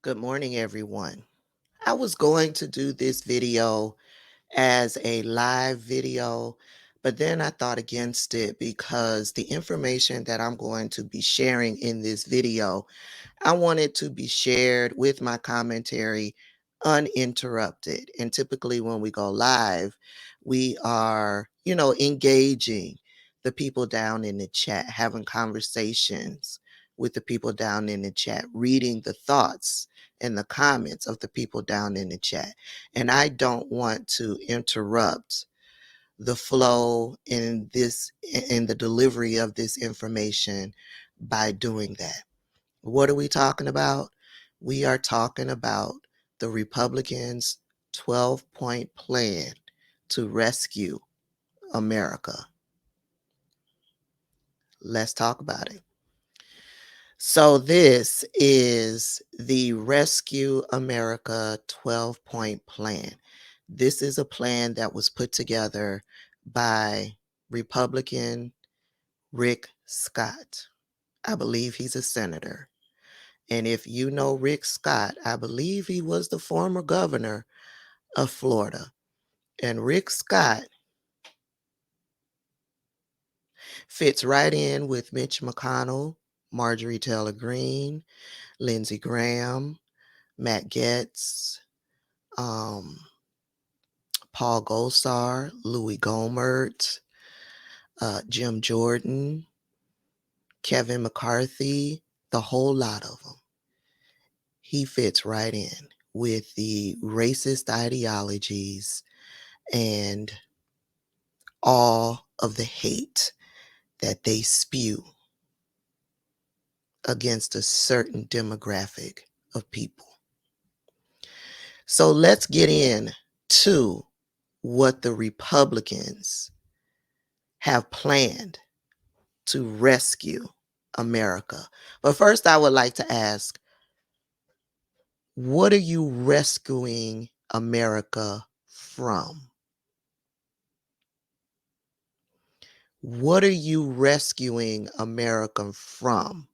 Good morning, everyone. I was going to do this video as a live video, but then I thought against it because the information that I'm going to be sharing in this video, I want it to be shared with my commentary uninterrupted. And typically, when we go live, we are, engaging the people down in the chat, having conversations with the people down in the chat, reading the thoughts and the comments of the people down in the chat. And I don't want to interrupt the flow in the delivery of this information by doing that. What are we talking about? We are talking about the Republicans' 12-point plan to rescue America. Let's talk about it. So, this is the Rescue America 12-point plan. This is a plan that was put together by Republican Rick Scott. I believe he's a senator. And if you know Rick Scott, I believe he was the former governor of Florida. And Rick Scott fits right in with Mitch McConnell, Marjorie Taylor Greene, Lindsey Graham, Matt Gaetz, um, Paul Gosar, Louis Gohmert, Jim Jordan, Kevin McCarthy, the whole lot of them. He fits right in with the racist ideologies and all of the hate that they spew against a certain demographic of people. So let's get in to what the Republicans have planned to rescue America. But first, I would like to ask, what are you rescuing America from? What are you rescuing America from?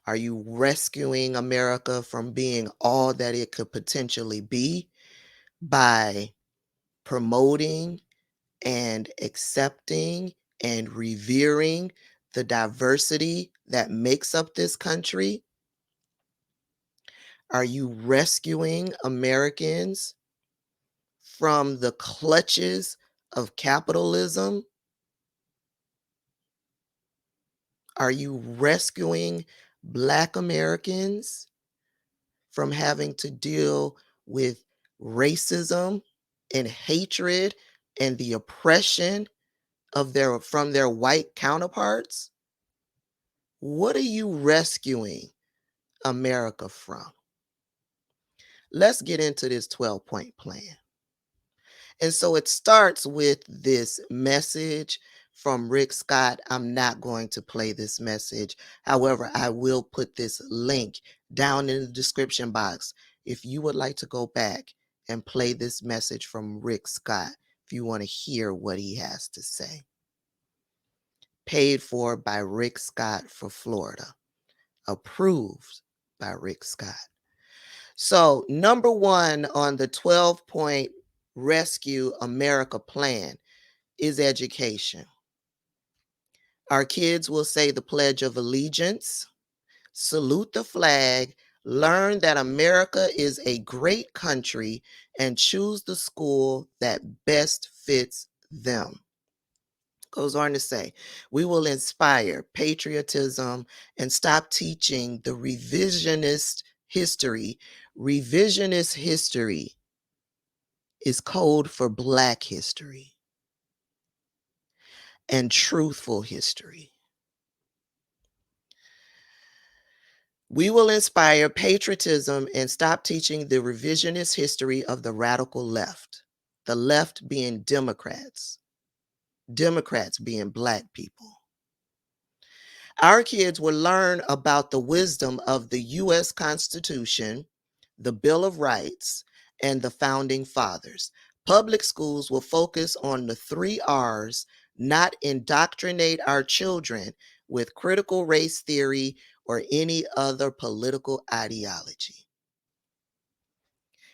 Are you rescuing America from being all that it could potentially be by promoting and accepting and revering the diversity that makes up this country? Are you rescuing Americans from the clutches of capitalism? Are you rescuing Black Americans from having to deal with racism and hatred and the oppression of their white counterparts? What are you rescuing America from? Let's get into this 12-point plan. And so it starts with this message from Rick Scott. I'm not going to play this message. However, I will put this link down in the description box if you would like to go back and play this message from Rick Scott, if you want to hear what he has to say. Paid for by Rick Scott for Florida. Approved by Rick Scott. So, number one on the 12-point Rescue America plan is education. Our kids will say the Pledge of Allegiance, salute the flag, learn that America is a great country, and choose the school that best fits them. Goes on to say, we will inspire patriotism and stop teaching the revisionist history. Revisionist history is code for Black history and truthful history. We will inspire patriotism and stop teaching the revisionist history of the radical left, the left being Democrats, Democrats being Black people. Our kids will learn about the wisdom of the U.S. Constitution, the Bill of Rights, and the Founding Fathers. Public schools will focus on the 3 R's, not indoctrinate our children with critical race theory or any other political ideology.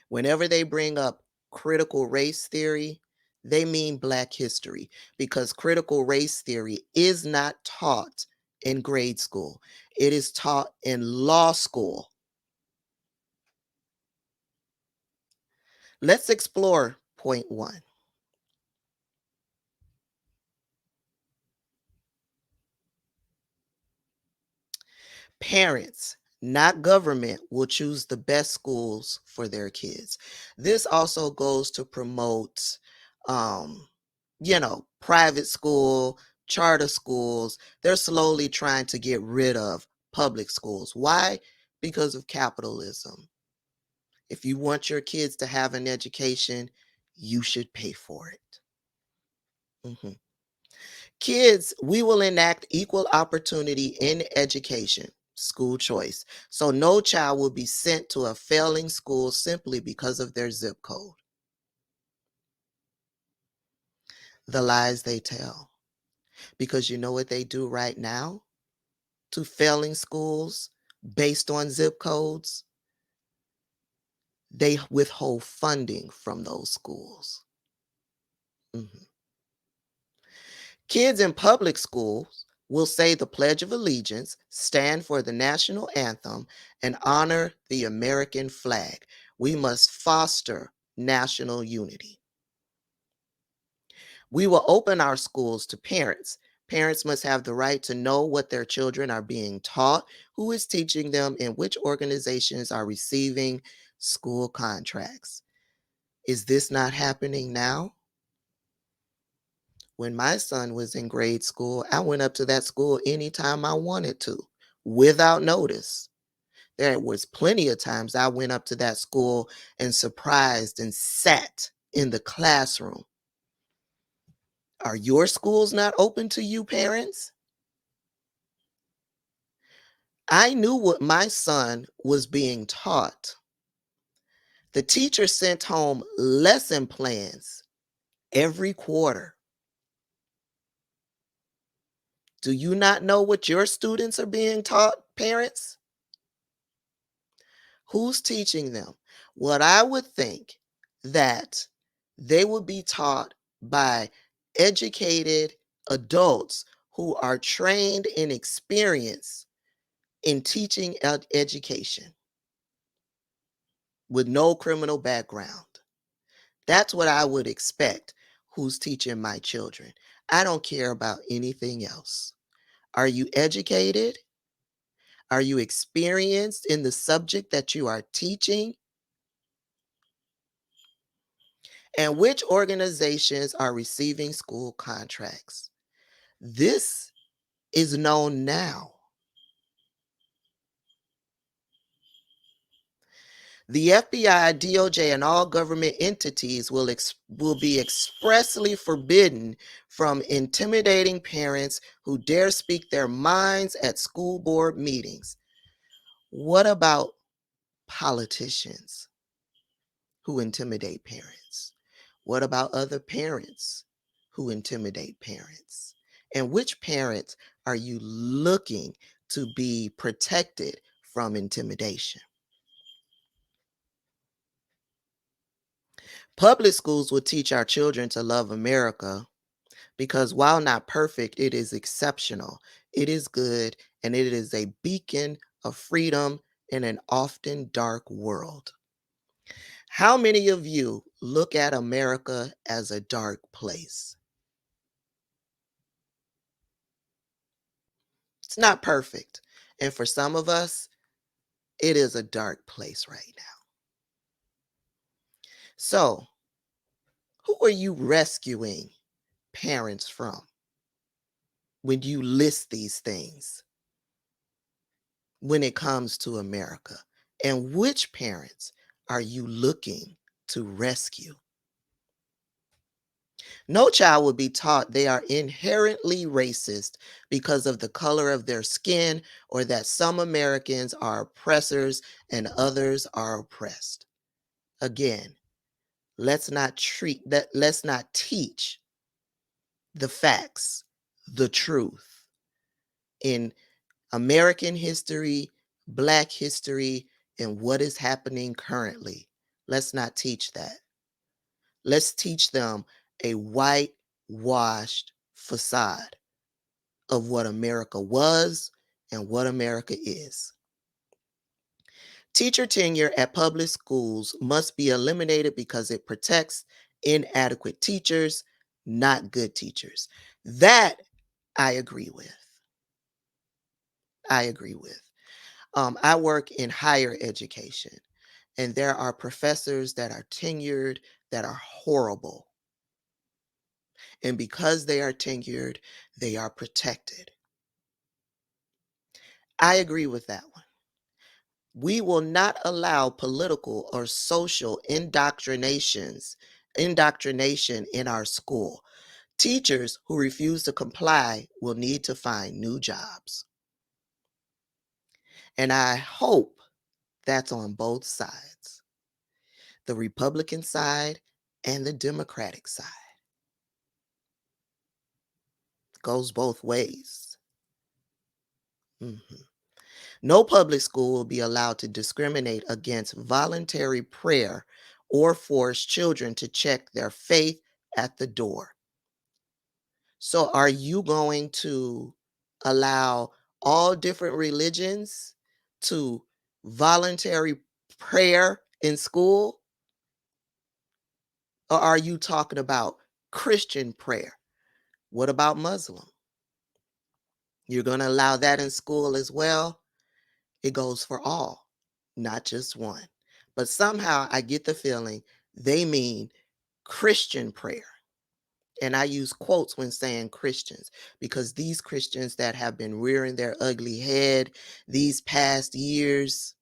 Whenever they bring up critical race theory, they mean Black history because critical race theory is not taught in grade school. It is taught in law school. Let's explore point one. Parents, not government, will choose the best schools for their kids. This also goes to promote, um, private school, charter schools. They're slowly trying to get rid of public schools. Why? Because of capitalism. If you want your kids to have an education, you should pay for it. Mhm. Kids, we will enact equal opportunity in education, school choice. So no child will be sent to a failing school simply because of their zip code. The lies they tell. Because you know what they do right now to failing schools based on zip codes? They withhold funding from those schools. Mhm. Kids in public schools will say the Pledge of Allegiance, stand for the national anthem, and honor the American flag. We must foster national unity. We will open our schools to parents. Parents must have the right to know what their children are being taught, who is teaching them, and which organizations are receiving school contracts. Is this not happening now? When my son was in grade school, I went up to that school anytime I wanted to, without notice. There was plenty of times I went up to that school and surprised and sat in the classroom. Are your schools not open to you, parents? I knew what my son was being taught. The teacher sent home lesson plans every quarter. Do you not know what your students are being taught, parents? Who's teaching them? What I would think that they would be taught by educated adults who are trained and experienced in teaching education with no criminal background. That's what I would expect who's teaching my children. I don't care about anything else. Are you educated? Are you experienced in the subject that you are teaching? And which organizations are receiving school contracts? This is known now. The FBI, DOJ, and all government entities will be expressly forbidden from intimidating parents who dare speak their minds at school board meetings. What about politicians who intimidate parents? What about other parents who intimidate parents? And which parents are you looking to be protected from intimidation? Public schools will teach our children to love America because while not perfect, it is exceptional. It is good and it is a beacon of freedom in an often dark world. How many of you look at America as a dark place? It's not perfect. And for some of us, it is a dark place right now. So, who are you rescuing parents from when you list these things when it comes to America? And which parents are you looking to rescue? No child will be taught they are inherently racist because of the color of their skin or that some Americans are oppressors and others are oppressed. Again, let's not teach the facts, the truth in American history, Black history, and what is happening currently. Let's not teach that. Let's teach them a whitewashed facade of what America was and what America is. Teacher tenure at public schools must be eliminated because it protects inadequate teachers, not good teachers. That I agree with. I agree with. I work in higher education, and there are professors that are tenured that are horrible. And because they are tenured, they are protected. I agree with that one. We will not allow political or social indoctrination in our school. Teachers who refuse to comply will need to find new jobs. And I hope that's on both sides, the Republican side and the Democratic side. It goes both ways. Mhm. No public school will be allowed to discriminate against voluntary prayer or force children to check their faith at the door. So, are you going to allow all different religions to voluntary prayer in school? Or are you talking about Christian prayer? What about Muslim? You're going to allow that in school as well? It goes for all, not just one. But somehow I get the feeling they mean Christian prayer. And I use quotes when saying Christians because these Christians that have been rearing their ugly head these past years,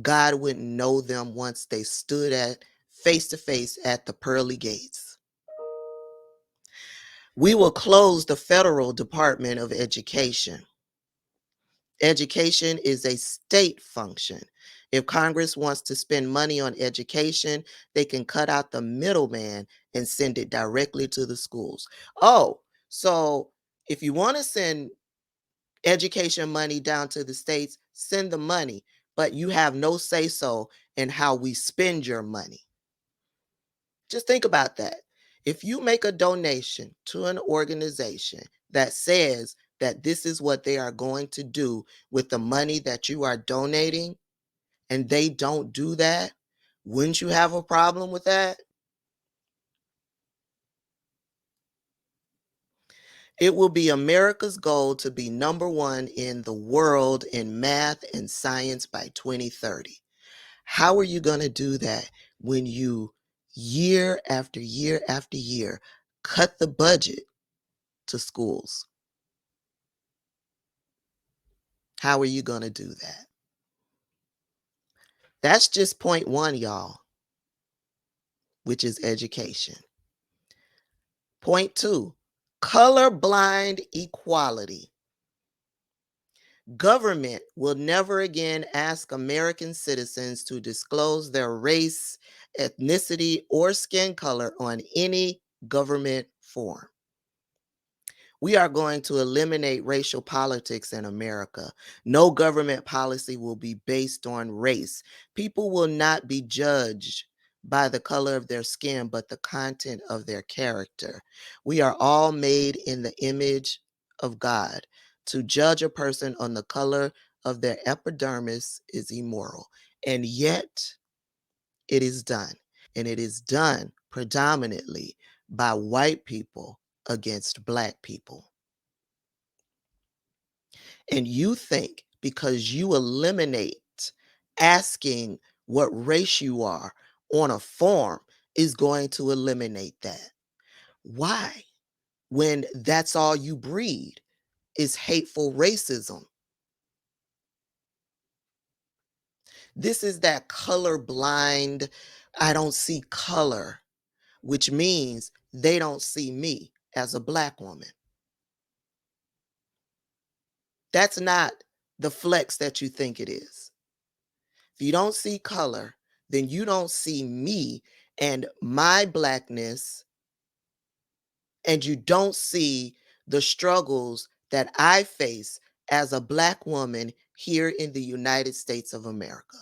God wouldn't know them once they stood at face to face at the pearly gates. We will close the federal Department of Education. Education is a state function. If Congress wants to spend money on education, they can cut out the middleman and send it directly to the schools. Oh, so if you want to send education money down to the states, send the money, but you have no say so in how we spend your money. Just think about that. If you make a donation to an organization that says that this is what they are going to do with the money that you are donating, and they don't do that, wouldn't you have a problem with that? It will be America's goal to be number one in the world in math and science by 2030. How are you going to do that when you, year after year after year, cut the budget to schools? How are you going to do that? That's just point one, y'all, which is education. Point two, colorblind equality. Government will never again ask American citizens to disclose their race, ethnicity, or skin color on any government form. We are going to eliminate racial politics in America. No government policy will be based on race. People will not be judged by the color of their skin, but the content of their character. We are all made in the image of God. To judge a person on the color of their epidermis is immoral. And yet, it is done. And it is done predominantly by white people against Black people. And you think because you eliminate asking what race you are on a form is going to eliminate that. Why? When that's all you breed is hateful racism. This is that color blind, I don't see color, which means they don't see me as a Black woman. That's not the flex that you think it is. If you don't see color, then you don't see me and my Blackness, and you don't see the struggles that I face as a Black woman here in the United States of America.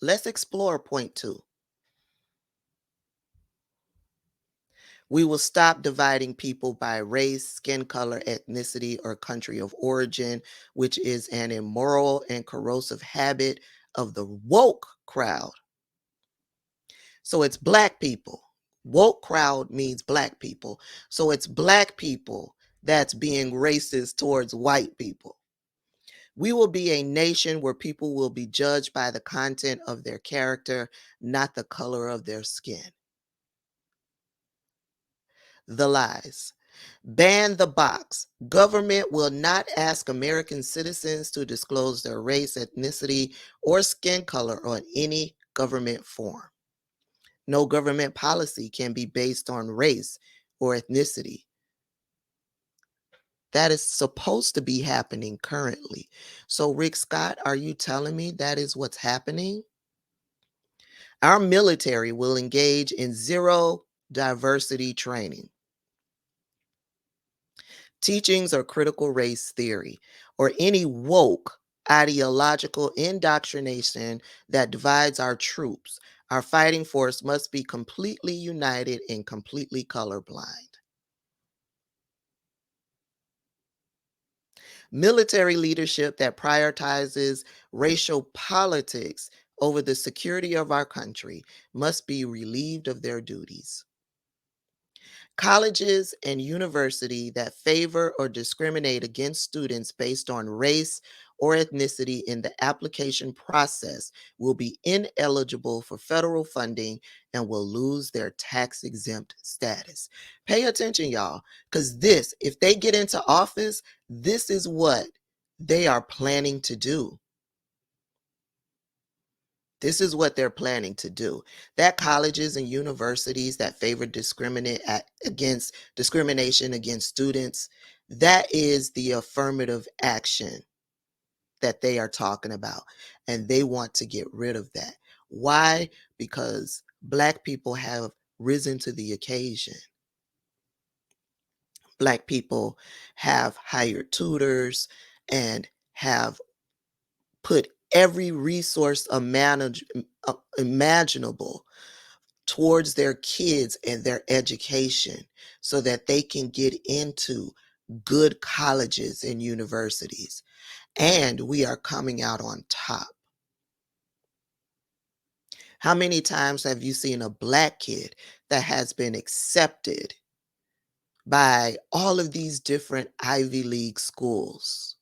Let's explore point two. We will stop dividing people by race, skin color, ethnicity, or country of origin, which is an immoral and corrosive habit of the woke crowd. So it's Black people. Woke crowd means Black people. So it's Black people that's being racist towards white people. We will be a nation where people will be judged by the content of their character, not the color of their skin. The lies. Ban the box. Government will not ask American citizens to disclose their race, ethnicity, or skin color on any government form. No government policy can be based on race or ethnicity. That is supposed to be happening currently. So, Rick Scott, are you telling me that is what's happening? Our military will engage in zero diversity training. Teachings of critical race theory, or any woke ideological indoctrination that divides our troops. Our fighting force must be completely united and completely colorblind. Military leadership that prioritizes racial politics over the security of our country must be relieved of their duties. Colleges and universities that favor or discriminate against students based on race or ethnicity in the application process will be ineligible for federal funding and will lose their tax exempt status. Pay attention, y'all, because if they get into office, this is what they are planning to do. This is what they're planning to do. That colleges and universities that favor against discrimination against students, that is the affirmative action that they are talking about. And they want to get rid of that. Why? Because Black people have risen to the occasion. Black people have hired tutors and have put every resource imaginable towards their kids and their education so that they can get into good colleges and universities. And we are coming out on top. How many times have you seen a Black kid that has been accepted by all of these different Ivy League schools?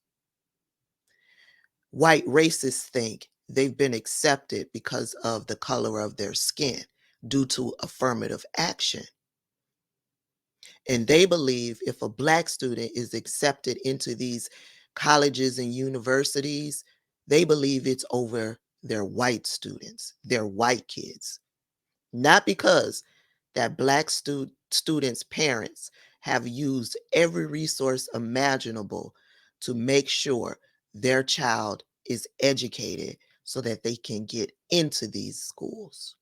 White racists think they've been accepted because of the color of their skin due to affirmative action. And they believe if a Black student is accepted into these colleges and universities, they believe it's over their white students, their white kids. Not because that Black students' parents have used every resource imaginable to make sure their child is educated so that they can get into these schools.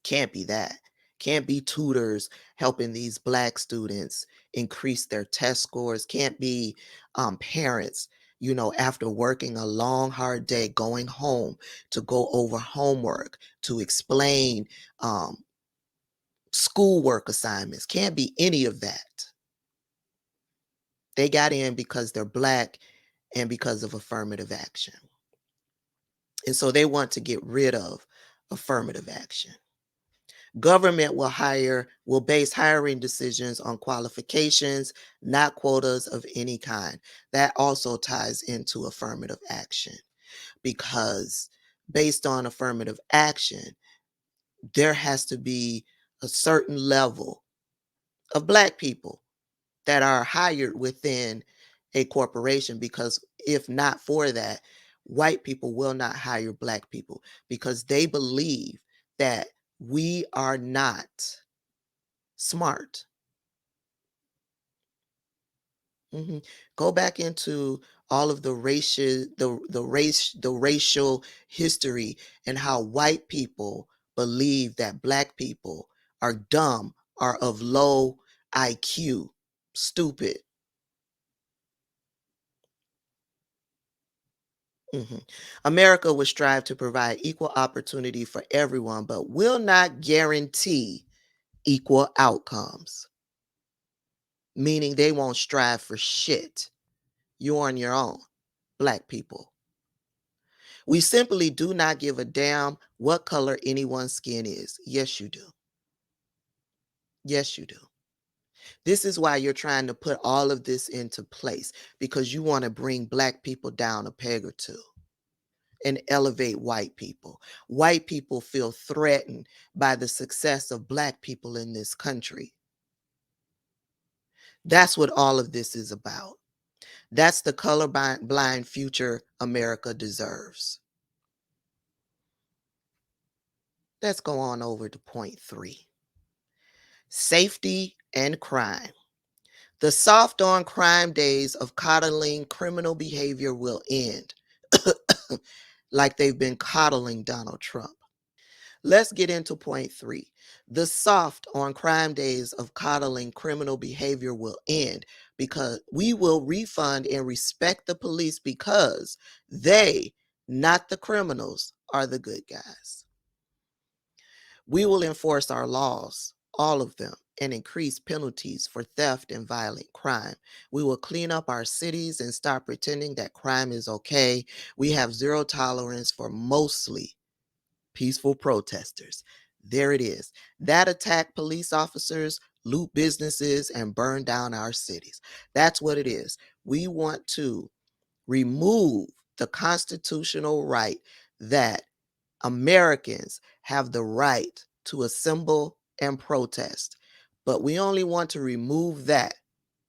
Can't be that. Can't be tutors helping these Black students increase their test scores. Can't be parents, after working a long, hard day, going home to go over homework, to explain schoolwork assignments. Can't be any of that. They got in because they're Black and because of affirmative action. And so they want to get rid of affirmative action. Government will base hiring decisions on qualifications, not quotas of any kind. That also ties into affirmative action because based on affirmative action, there has to be a certain level of Black people that are hired within a corporation because if not for that, white people will not hire Black people because they believe that we are not smart. Mhm. Go back into all of the racial history and how white people believe that Black people are dumb, are of low IQ, stupid. Mhm. America will strive to provide equal opportunity for everyone, but will not guarantee equal outcomes, meaning they won't strive for shit. You're on your own, Black people. We simply do not give a damn what color anyone's skin is. Yes, you do. Yes, you do. This is why you're trying to put all of this into place because you want to bring Black people down a peg or two and elevate white people. White people feel threatened by the success of Black people in this country. That's what all of this is about. That's the colorblind future America deserves. Let's go on over to point 3. Safety and crime. The soft on crime days of coddling criminal behavior will end, like they've been coddling Donald Trump. Let's get into point 3. The soft on crime days of coddling criminal behavior will end because we will refund and respect the police because they, not the criminals, are the good guys. We will enforce our laws, all of them, and increase penalties for theft and violent crime. We will clean up our cities and stop pretending that crime is okay. We have zero tolerance for mostly peaceful protesters. There it is. That attack police officers, loot businesses, and burn down our cities. That's what it is. We want to remove the constitutional right that Americans have the right to assemble and protest. But we only want to remove that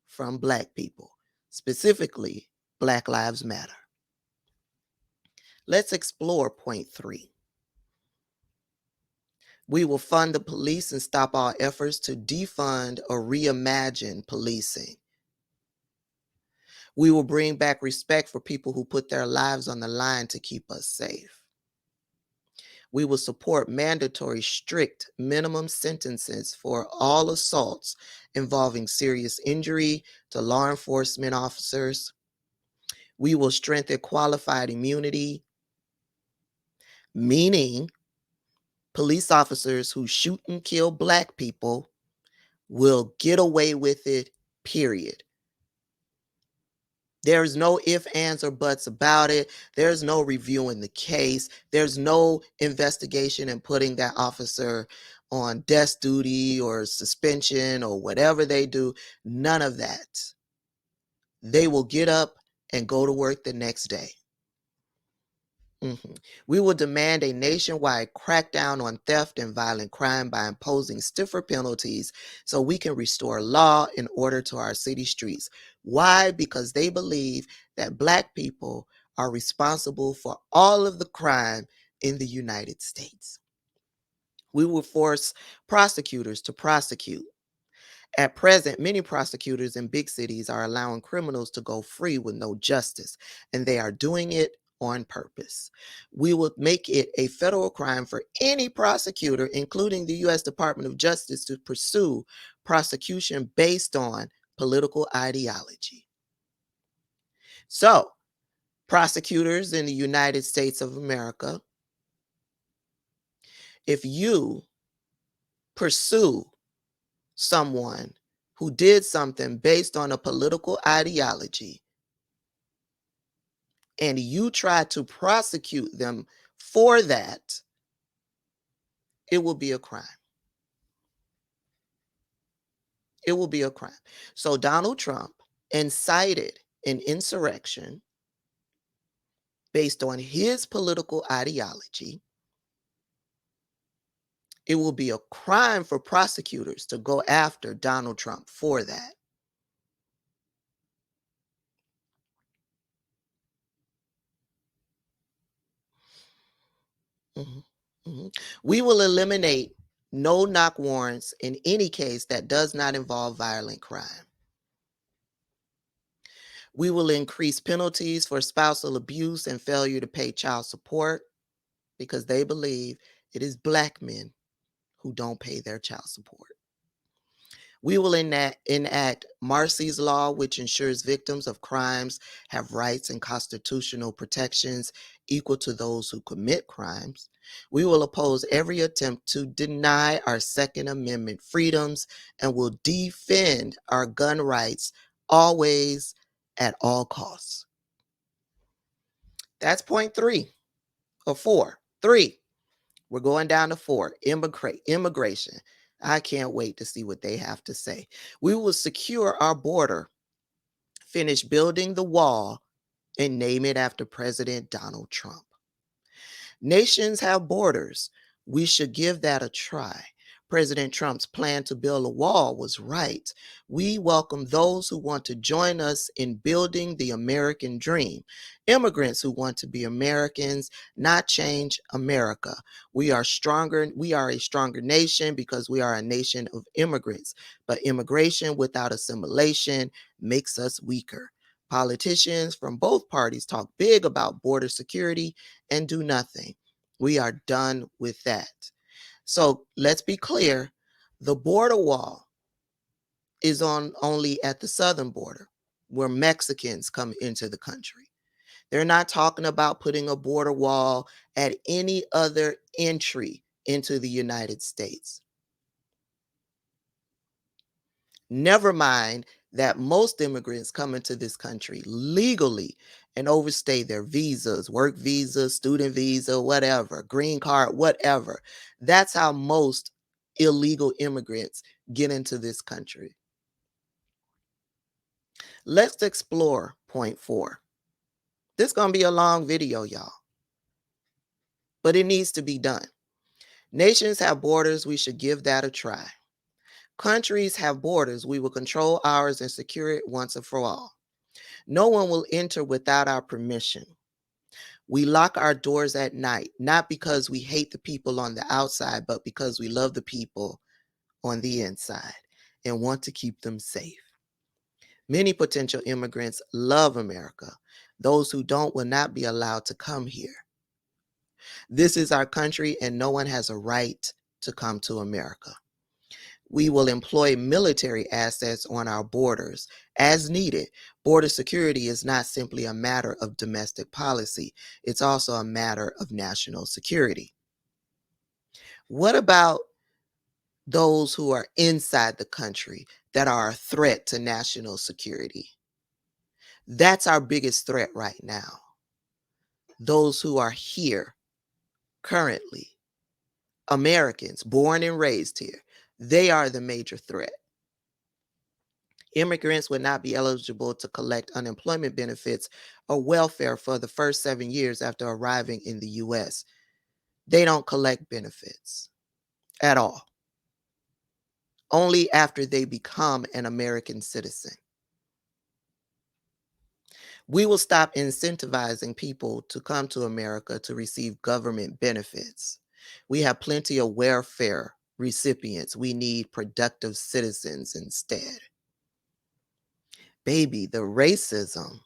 from Black people, specifically Black Lives Matter. Let's explore point 3. We will fund the police and stop all efforts to defund or reimagine policing. We will bring back respect for people who put their lives on the line to keep us safe. We will support mandatory strict minimum sentences for all assaults involving serious injury to law enforcement officers. We will strengthen qualified immunity, meaning police officers who shoot and kill Black people will get away with it, period. There's no ifs, ands, or buts about it. There's no reviewing the case. There's no investigation and putting that officer on desk duty or suspension or whatever they do. None of that. They will get up and go to work the next day. We will demand a nationwide crackdown on theft and violent crime by imposing stiffer penalties so we can restore law and order to our city streets. Why? Because they believe that Black people are responsible for all of the crime in the United States. We will force prosecutors to prosecute. At present, many prosecutors in big cities are allowing criminals to go free with no justice, and they are doing it on purpose. We will make it a federal crime for any prosecutor, including the U.S. Department of Justice, to pursue prosecution based on political ideology. So, prosecutors in the United States of America, if you pursue someone who did something based on a political ideology, and you try to prosecute them for that, it will be a crime. It will be a crime. So Donald Trump incited an insurrection based on his political ideology. It will be a crime for prosecutors to go after Donald Trump for that. Mhm, mhm. We will eliminate no-knock warrants in any case that does not involve violent crime. We will increase penalties for spousal abuse and failure to pay child support because they believe it is Black men who don't pay their child support. We will enact Marcy's Law, which ensures victims of crimes have rights and constitutional protections equal to those who commit crimes. We will oppose every attempt to deny our Second Amendment freedoms and will defend our gun rights always at all costs. That's point 3 or 4. 3. We're going down to 4. Immigration. I can't wait to see what they have to say. We will secure our border, finish building the wall, and name it after President Donald Trump. Nations have borders. We should give that a try. President Trump's plan to build a wall was right. We welcome those who want to join us in building the American dream. Immigrants who want to be Americans, not change America. We are stronger. We are a stronger nation because we are a nation of immigrants. But immigration without assimilation makes us weaker. Politicians from both parties talk big about border security and do nothing. We are done with that. So let's be clear, the border wall is on only at the southern border where Mexicans come into the country. They're not talking about putting a border wall at any other entry into the United States. Never mind that most immigrants come into this country legally and overstay their visas, work visa, student visa, whatever, green card, whatever. That's how most illegal immigrants get into this country. Let's explore point 4. This is going to be a long video, y'all, but it needs to be done. Nations have borders. We should give that a try. Countries have borders. We will control ours and secure it once and for all. No one will enter without our permission. We lock our doors at night, not because we hate the people on the outside, but because we love the people on the inside and want to keep them safe. Many potential immigrants love America. Those who don't will not be allowed to come here. This is our country, and no one has a right to come to America. We will employ military assets on our borders as needed. Border security is not simply a matter of domestic policy, it's also a matter of national security. What about those who are inside the country that are a threat to national security? That's our biggest threat right now. Those who are here currently, Americans born and raised here, they are the major threat. Immigrants would not be eligible to collect unemployment benefits or welfare for the first 7 years after arriving in the US. They don't collect benefits at all, only after they become an American citizen. We will stop incentivizing people to come to America to receive government benefits. We have plenty of welfare recipients. We need productive citizens instead. Baby, the racism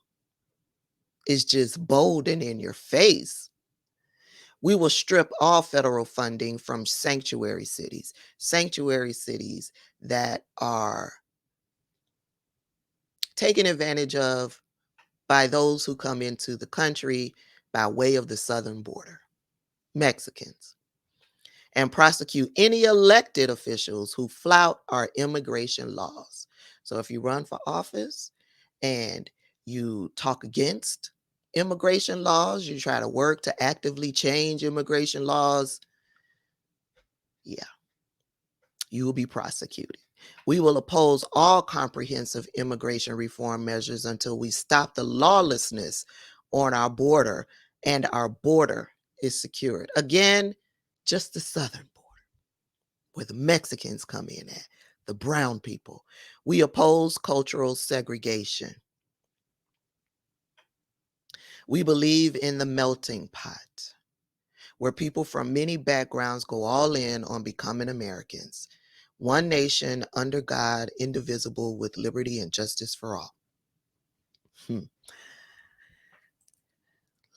is just bold and in your face. We will strip all federal funding from sanctuary cities that are taken advantage of by those who come into the country by way of the southern border, Mexicans, and prosecute any elected officials who flout our immigration laws. So if you run for office and you talk against immigration laws, you try to work to actively change immigration laws, yeah, you will be prosecuted. We will oppose all comprehensive immigration reform measures until we stop the lawlessness on our border and our border is secured. Again, just the southern border where the Mexicans come in at, the brown people. We oppose cultural segregation. We believe in the melting pot, where people from many backgrounds go all in on becoming Americans. One nation under God, indivisible, with liberty and justice for all.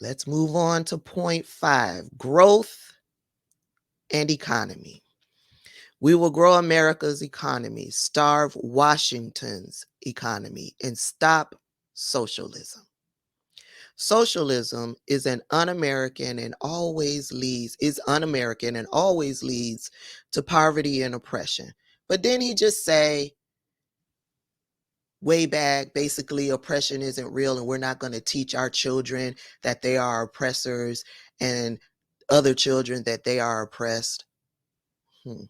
Let's move on to point 5, growth and economy. We will grow America's economy, starve Washington's economy, and stop socialism. Socialism is an un-American and always leads is un-American and always leads to poverty and oppression. But then he just say way back, basically oppression isn't real and we're not going to teach our children that they are oppressors and other children that they are oppressed. Hmm.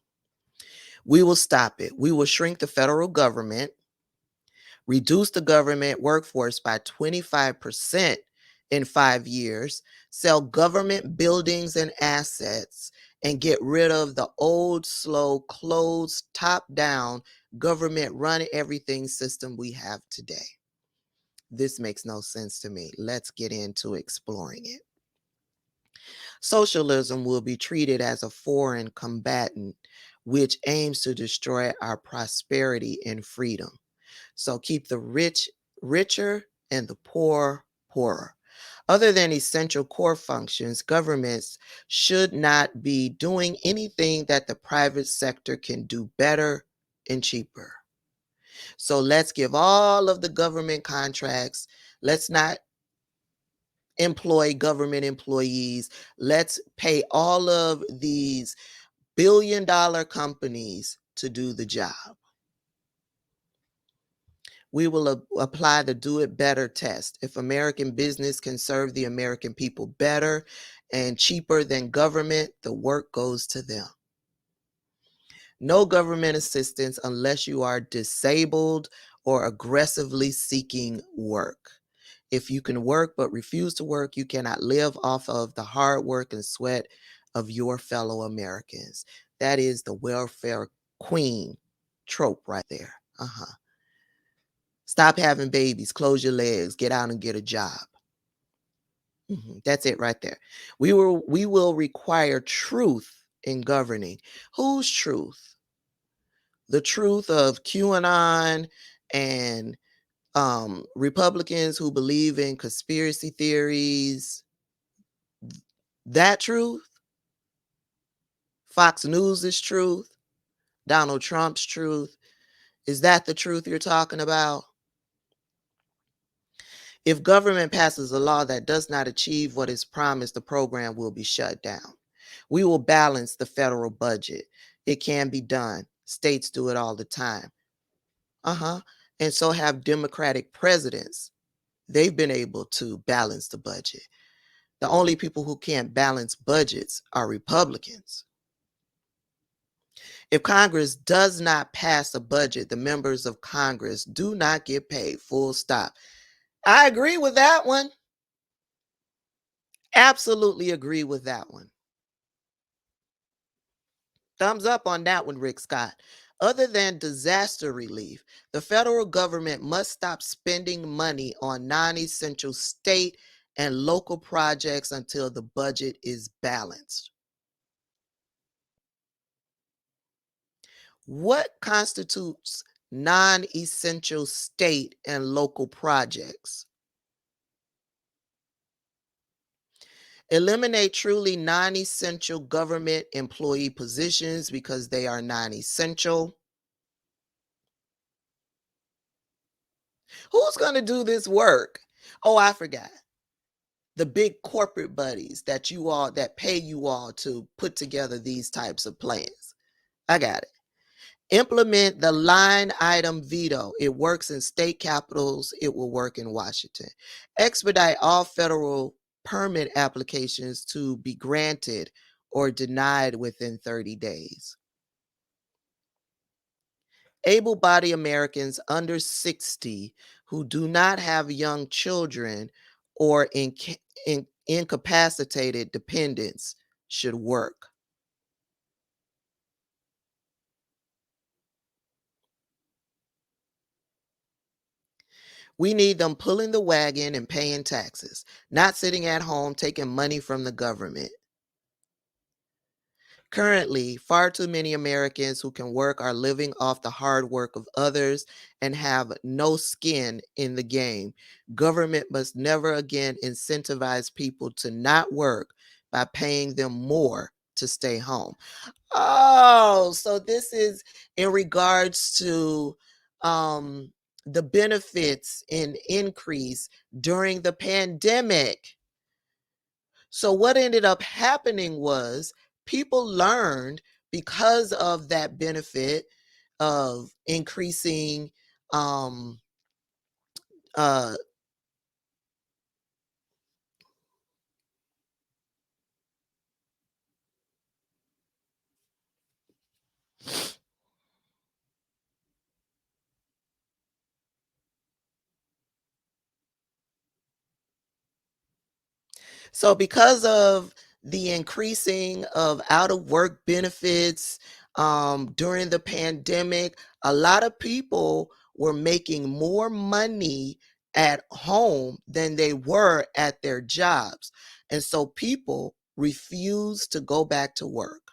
We will stop it. We will shrink the federal government, reduce the government workforce by 25% in 5 years, sell government buildings and assets, and get rid of the old, slow, closed, top down government run everything system we have today. This makes no sense to me. Let's get into exploring it. Socialism will be treated as a foreign combatant, which aims to destroy our prosperity and freedom. So keep the rich richer and the poor poorer. Other than essential core functions, governments should not be doing anything that the private sector can do better and cheaper. So let's give all of the government contracts. Let's not employ government employees. Let's pay all of these billion-dollar companies to do the job. We will apply the do it better test. If American business can serve the American people better and cheaper than government, the work goes to them. No government assistance unless you are disabled or aggressively seeking work. If you can work but refuse to work, you cannot live off of the hard work and sweat of your fellow Americans. That is the welfare queen trope right there. Stop having babies, close your legs, get out and get a job. That's it right there. We will require truth in governing. Whose truth? The truth of QAnon and Republicans who believe in conspiracy theories. That truth? Fox News' truth? Donald Trump's truth? Is that the truth you're talking about? If government passes a law that does not achieve what is promised, the program will be shut down. We will balance the federal budget. It can be done. States do it all the time. And so have Democratic presidents. They've been able to balance the budget. The only people who can't balance budgets are Republicans. If Congress does not pass a budget, the members of Congress do not get paid, full stop. I agree with that one. Absolutely agree with that one. Thumbs up on that one, Rick Scott. Other than disaster relief, the federal government must stop spending money on non-essential state and local projects until the budget is balanced. What constitutes non-essential state and local projects? Eliminate truly non-essential government employee positions because they are non-essential. Who's going to do this work? Oh, I forgot. The big corporate buddies that pay you all to put together these types of plans. I got it. Implement the line item veto. It works in state capitals. It will work in Washington. Expedite all federal permit applications to be granted or denied within 30 days. Able-bodied Americans under 60 who do not have young children or incapacitated dependents should work. We need them pulling the wagon and paying taxes, not sitting at home taking money from the government. Currently, far too many Americans who can work are living off the hard work of others and have no skin in the game. Government must never again incentivize people to not work by paying them more to stay home. Oh, so this is in regards to um, the benefits and increase during the pandemic. So what ended up happening was people learned because of that benefit of increasing um, uh, So because of the increasing of out of work benefits during the pandemic, a lot of people were making more money at home than they were at their jobs. And so people refused to go back to work.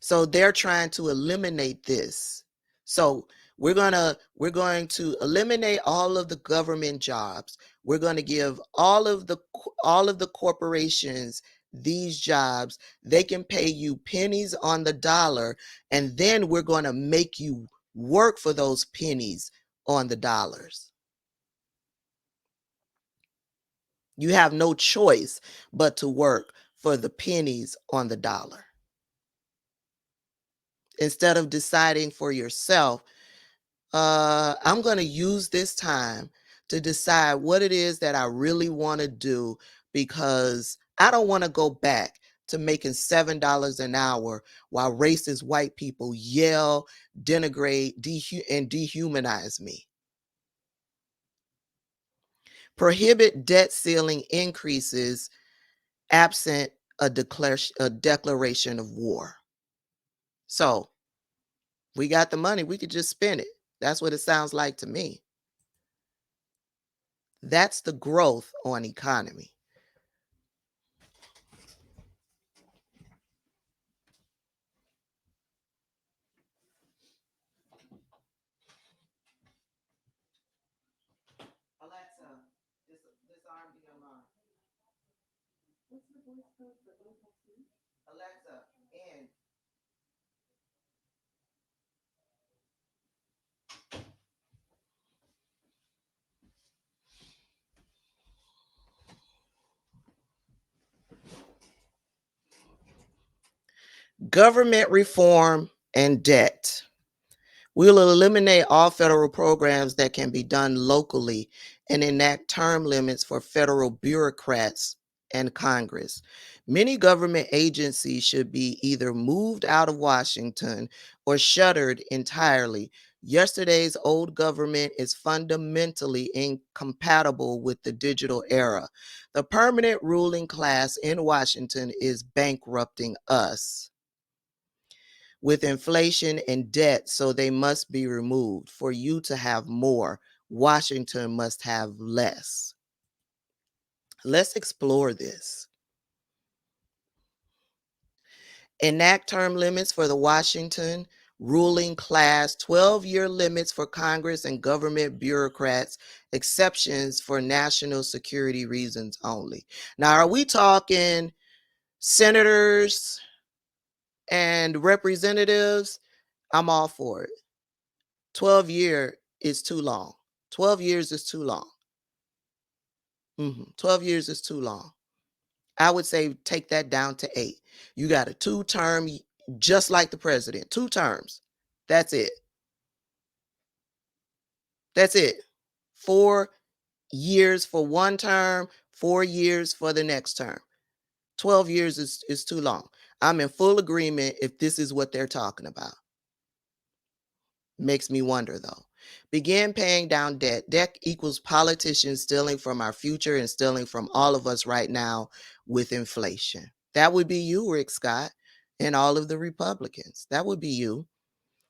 So they're trying to eliminate this. So we're going to eliminate all of the government jobs. We're going to give all of the corporations these jobs. They can pay you pennies on the dollar, and then we're going to make you work for those pennies on the dollars. You have no choice but to work for the pennies on the dollar. Instead of deciding for yourself, I'm going to use this time to decide what it is that I really want to do, because I don't want to go back to making $7 an hour while racist white people yell, denigrate, and dehumanize me. Prohibit debt ceiling increases absent a declaration of war. So we got the money, we could just spend it. That's what it sounds like to me. That's the growth on economy. Alexa, disarm the alarm. Alexa, in. Government reform and debt. We'll eliminate all federal programs that can be done locally and enact term limits for federal bureaucrats and Congress. Many government agencies should be either moved out of Washington or shuttered entirely. Yesterday's old government is fundamentally incompatible with the digital era. The permanent ruling class in Washington is bankrupting us with inflation and debt, so they must be removed. For you to have more, Washington must have less. Let's explore this. Enact term limits for the Washington ruling class, 12-year limits for Congress and government bureaucrats, exceptions for national security reasons only. Now, are we talking senators and representatives? I'm all for it. 12-year is too long. 12 years is too long. 12 years is too long. I would say take that down to 8. You got a 2-term, just like the president, 2 terms. That's it. That's it. 4 years for 1 term, 4 years for the next term. 12 years is too long. I'm in full agreement if this is what they're talking about. Makes me wonder though. Begin paying down debt. Debt equals politicians stealing from our future and stealing from all of us right now with inflation. That would be you, Rick Scott, and all of the Republicans. That would be you.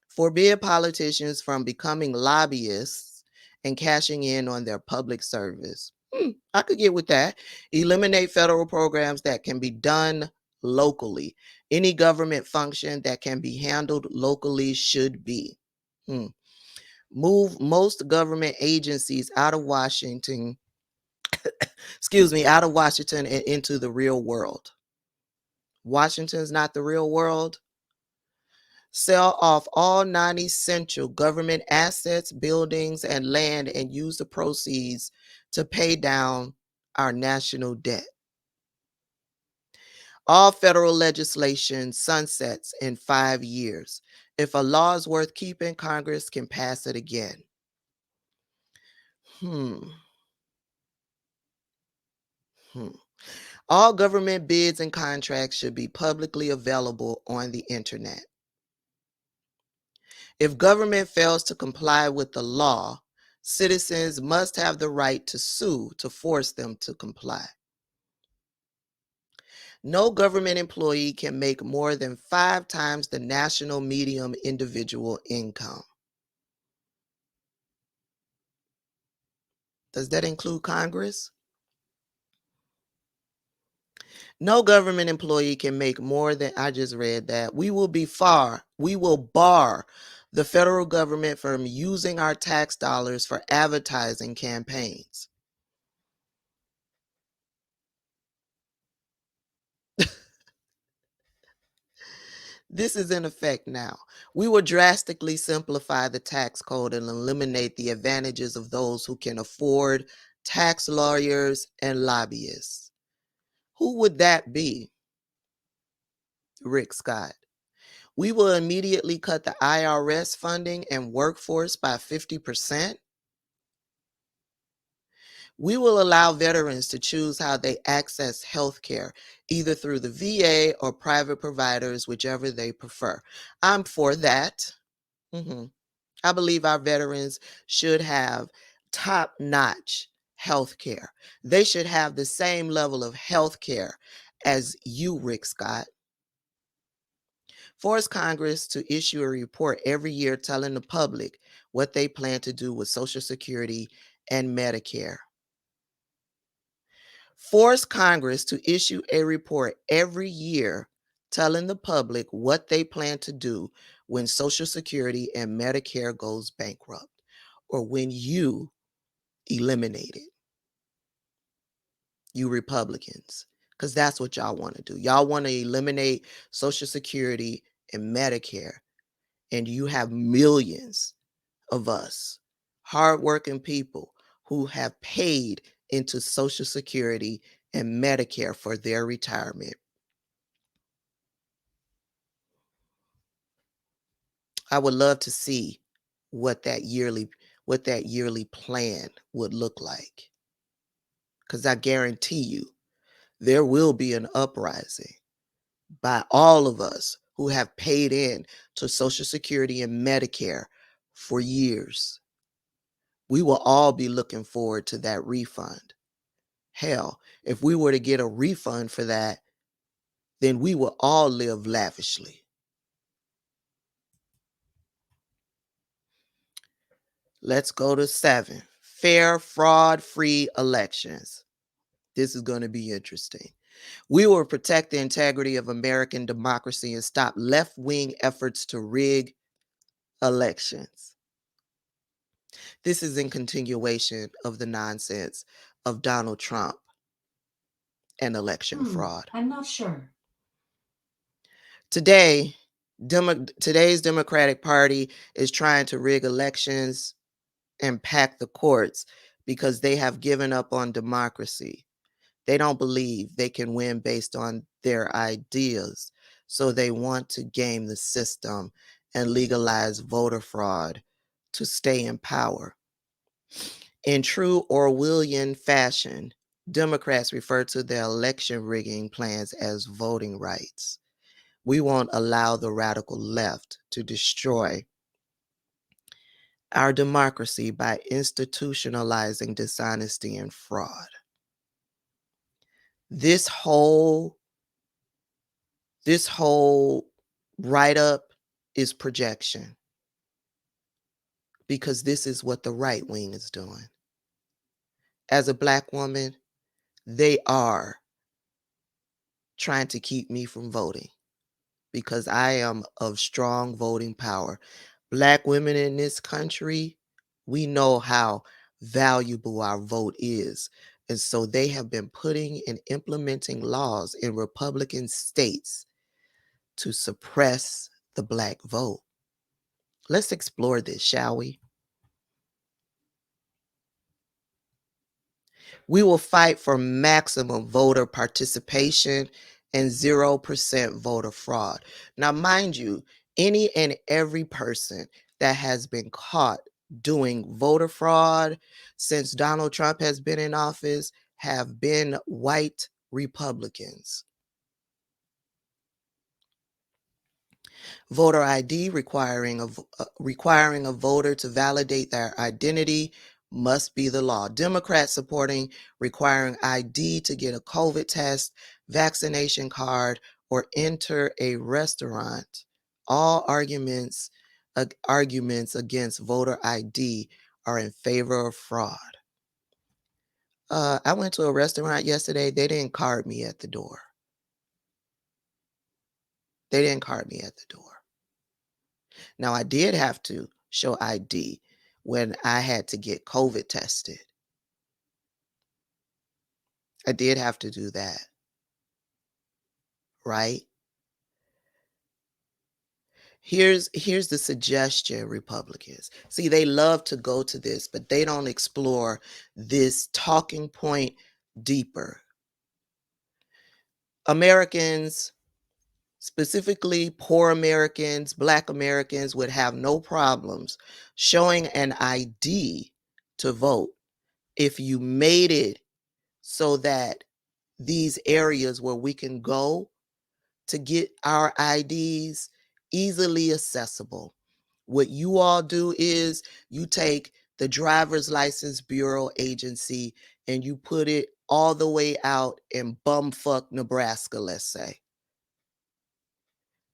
Forbid politicians from becoming lobbyists and cashing in on their public service. I could get with that. Eliminate federal programs that can be done locally. Any government function that can be handled locally should be. Hmm. Move most government agencies out of Washington excuse me, out of Washington and into the real world. Washington's not the real world. Sell off all non-essential government assets, buildings, and land and use the proceeds to pay down our national debt. All federal legislation sunsets in 5 years. If a law is worth keeping, Congress can pass it again. Hmm. Hmm. All government bids and contracts should be publicly available on the internet. If government fails to comply with the law, citizens must have the right to sue to force them to comply. No government employee can make more than 5 times the national median individual income. Does that include Congress? No government employee can make more than, I just read that. We will bar the federal government from using our tax dollars for advertising campaigns. This is in effect now. We will drastically simplify the tax code and eliminate the advantages of those who can afford tax lawyers and lobbyists. Who would that be? Rick Scott. We will immediately cut the IRS funding and workforce by 50%. We will allow veterans to choose how they access health care, either through the VA or private providers, whichever they prefer. I'm for that. Mhm. I believe our veterans should have top-notch health care. They should have the same level of health care as you, Rick Scott. Force Congress to issue a report every year telling the public what they plan to do with Social Security and Medicare. Force Congress to issue a report every year telling the public what they plan to do when Social Security and Medicare goes bankrupt or when you eliminate it, you Republicans, because that's what y'all want to do. Y'all want to eliminate Social Security and Medicare, and you have millions of us, hardworking people who have paid into Social Security and Medicare for their retirement. I would love to see what that yearly plan would look like, because I guarantee you there will be an uprising by all of us who have paid in to Social Security and Medicare for years. We will all be looking forward to that refund. Hell, if we were to get a refund for that, then we will all live lavishly. Let's go to 7. Fair, fraud-free elections. This is going to be interesting. We will protect the integrity of American democracy and stop left-wing efforts to rig elections. This is in continuation of the nonsense of Donald Trump and election fraud. I'm not sure. Today's Democratic Party is trying to rig elections and pack the courts because they have given up on democracy. They don't believe they can win based on their ideas. So they want to game the system and legalize voter fraud to stay in power. In true Orwellian fashion, Democrats refer to their election rigging plans as voting rights. We won't allow the radical left to destroy our democracy by institutionalizing dishonesty and fraud. This whole write-up is projection, because this is what the right wing is doing. As a Black woman, they are trying to keep me from voting because I am of strong voting power. Black women in this country, we know how valuable our vote is And so they have been putting and implementing laws in Republican states to suppress the Black vote. Let's explore this, shall we? We will fight for maximum voter participation and 0% voter fraud. Now, mind you, any and every person that has been caught doing voter fraud since Donald Trump has been in office have been white Republicans. Voter ID requiring a voter to validate their identity must be the law. Democrats supporting requiring ID to get a COVID test, vaccination card, or enter a restaurant. All arguments against voter ID are in favor of fraud. I went to a restaurant yesterday. They didn't card me at the door. They didn't card me at the door. Now, I did have to show ID when I had to get COVID tested. I did have to do that, right? Here's the suggestion, Republicans. See, they love to go to this, but they don't explore this talking point deeper. Americans, specifically poor Americans, Black Americans, would have no problems showing an ID to vote if you made it so that these areas where we can go to get our IDs easily accessible. What you all do is you take the driver's license bureau agency and you put it all the way out in bumfuck Nebraska, let's say.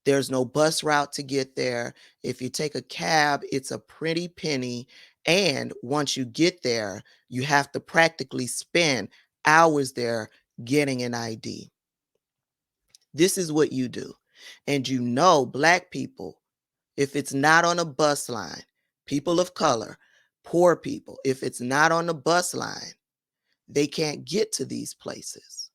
There's no bus route to get there. If you take a cab, it's a pretty penny. And once you get there, you have to practically spend hours there getting an ID. This is what you do. And you know, Black people, if it's not on a bus line, people of color, poor people, if it's not on the bus line, they can't get to these places.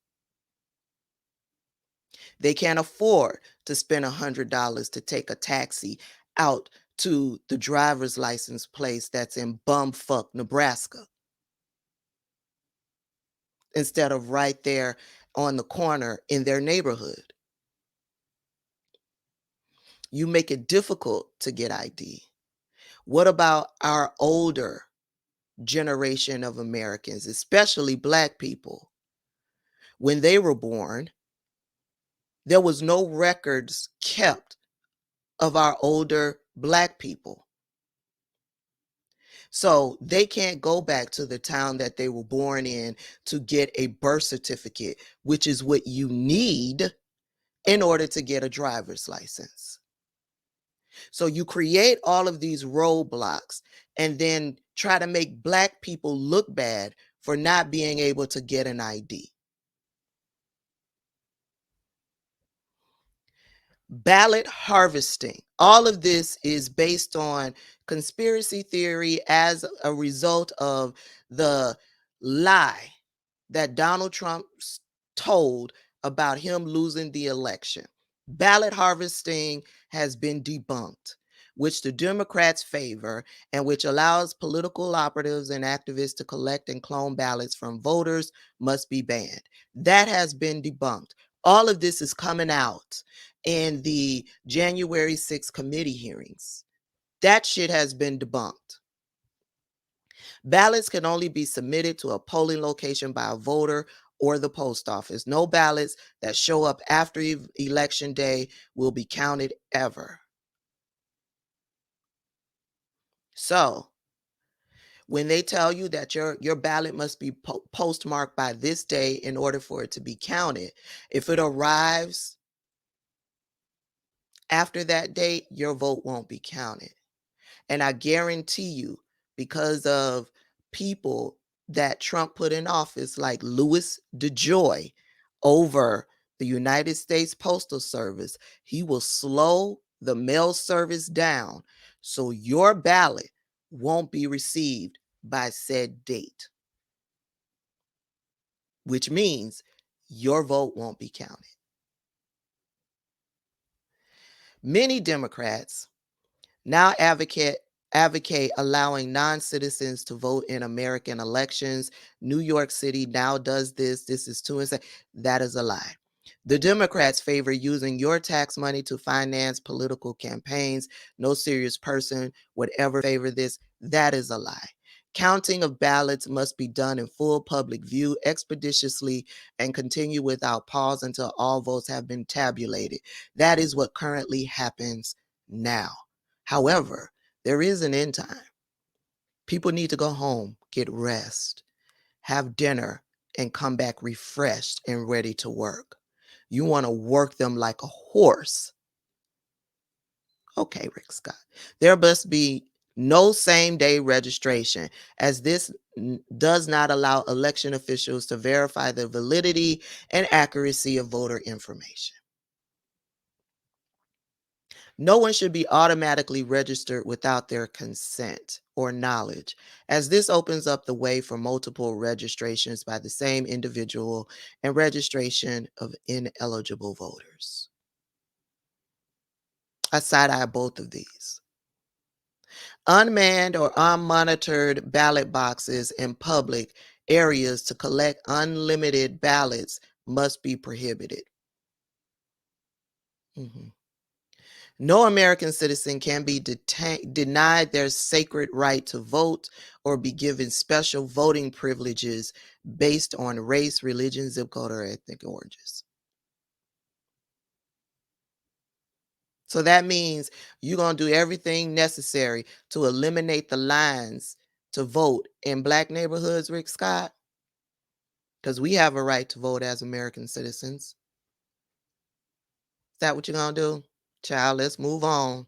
They can't afford to spend $100 to take a taxi out to the driver's license place that's in bumfuck Nebraska instead of right there on the corner in their neighborhood. You make it difficult to get ID. What about our older generation of Americans, especially Black people? When they were born, there was no records kept of our older Black people. So they can't go back to the town that they were born in to get a birth certificate, which is what you need in order to get a driver's license. So you create all of these roadblocks and then try to make Black people look bad for not being able to get an ID. Ballot harvesting. All of this is based on conspiracy theory as a result of the lie that Donald Trump told about him losing the election. Ballot harvesting has been debunked, which the Democrats favor and which allows political operatives and activists to collect and clone ballots from voters must be banned. That has been debunked. All of this is coming out in the January 6th committee hearings. That shit has been debunked. Ballots can only be submitted to a polling location by a voter or the post office. No ballots that show up after election day will be counted ever. So, when they tell you that your ballot must be postmarked by this day in order for it to be counted, if it arrives after that date, your vote won't be counted. And I guarantee you, because of people that Trump put in office, like Louis DeJoy over the United States Postal Service, he will slow the mail service down so your ballot won't be received by said date. which means your vote won't be counted. Many Democrats now advocate allowing non-citizens to vote in American elections. New York City now does this. This is too insane. That is a lie. The Democrats favor using your tax money to finance political campaigns. No serious person would ever favor this. That is a lie. Counting of ballots must be done in full public view expeditiously and continue without pause until all votes have been tabulated. That is what currently happens now. However, there is an end time. People need to go home, get rest, have dinner, and come back refreshed and ready to work. You want to work them like a horse. Okay, Rick Scott. There must be no same day registration, as this does not allow election officials to verify the validity and accuracy of voter information. No one should be automatically registered without their consent or knowledge, as this opens up the way for multiple registrations by the same individual and registration of ineligible voters. I side eye both of these. Unmanned or unmonitored ballot boxes in public areas to collect unlimited ballots must be prohibited. Mhm. No American citizen can be denied their sacred right to vote or be given special voting privileges based on race, religion, zip code, or ethnic origins. So that means you're going to do everything necessary to eliminate the lines to vote in Black neighborhoods, Rick Scott, because we have a right to vote as American citizens. Is that what you're going to do? Child, let's move on.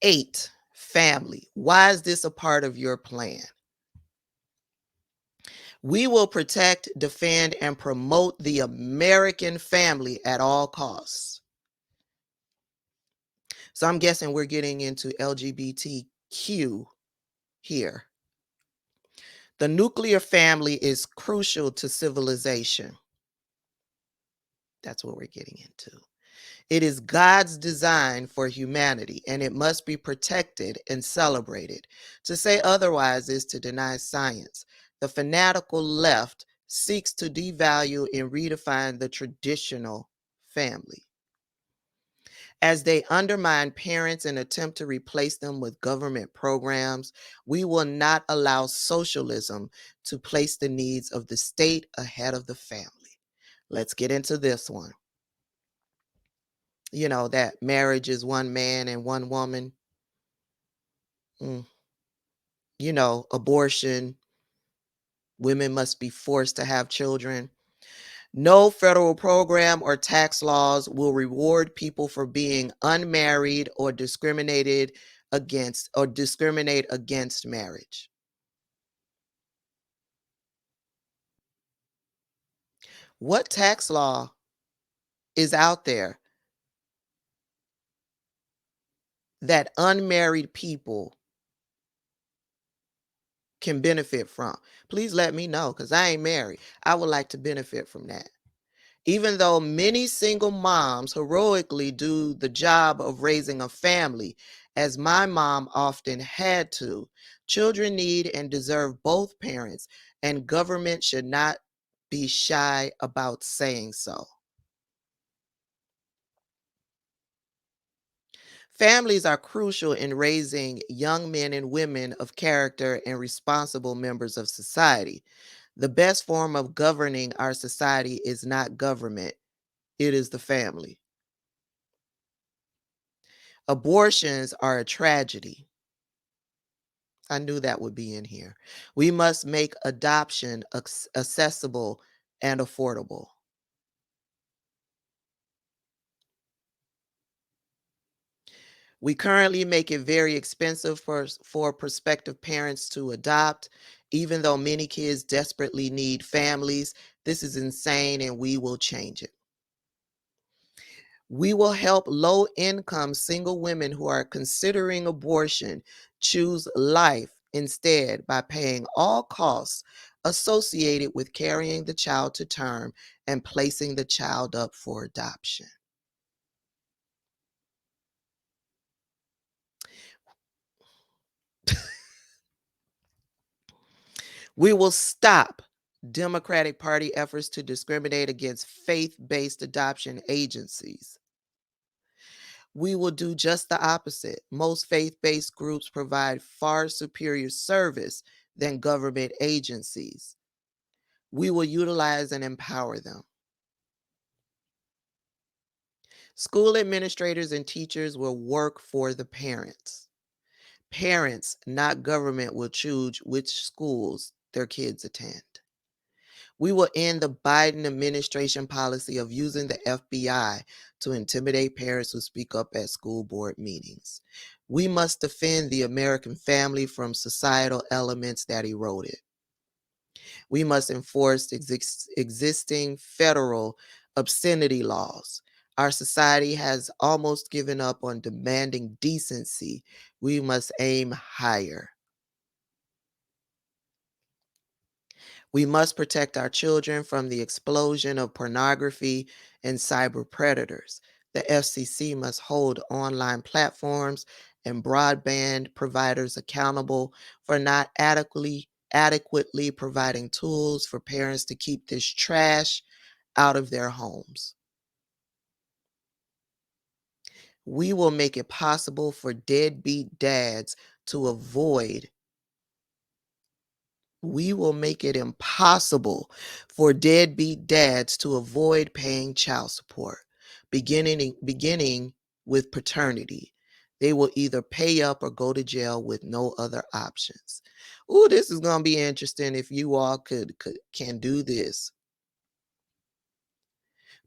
8, family. Why is this a part of your plan? We will protect, defend, and promote the American family at all costs. So I'm guessing we're getting into LGBTQ here. The nuclear family is crucial to civilization. That's what we're getting into. It is God's design for humanity, and it must be protected and celebrated. To say otherwise is to deny science. The fanatical left seeks to devalue and redefine the traditional family. As they undermine parents and attempt to replace them with government programs, we will not allow socialism to place the needs of the state ahead of the family. Let's get into this one. You know, that marriage is one man and one woman. Mm. You know, abortion, women must be forced to have children. No federal program or tax laws will reward people for being unmarried or discriminate against marriage. What tax law is out there that unmarried people can benefit from? Please let me know, because I ain't married. I would like to benefit from that. Even though many single moms heroically do the job of raising a family, as my mom often had to, children need and deserve both parents, and government should not be shy about saying so. Families are crucial in raising young men and women of character and responsible members of society. The best form of governing our society is not government, it is the family. Abortions are a tragedy. I knew that would be in here. We must make adoption accessible and affordable. We currently make it very expensive for prospective parents to adopt, even though many kids desperately need families. This is insane, and we will change it. We will help low income single women who are considering abortion choose life instead by paying all costs associated with carrying the child to term and placing the child up for adoption. We will stop Democratic Party efforts to discriminate against faith-based adoption agencies. We will do just the opposite. Most faith-based groups provide far superior service than government agencies. We will utilize and empower them. School administrators and teachers will work for the parents. Parents, not government, will choose which schools their kids attend. We will end the Biden administration policy of using the FBI to intimidate parents who speak up at school board meetings. We must defend the American family from societal elements that erode it. We must enforce existing federal obscenity laws. Our society has almost given up on demanding decency. We must aim higher. We must protect our children from the explosion of pornography and cyber predators. The FCC must hold online platforms and broadband providers accountable for not adequately providing tools for parents to keep this trash out of their homes. We will make it possible for deadbeat dads to avoid We will make it impossible for deadbeat dads to avoid paying child support, beginning with paternity. They will either pay up or go to jail with no other options. Ooh, this is going to be interesting if you all can do this.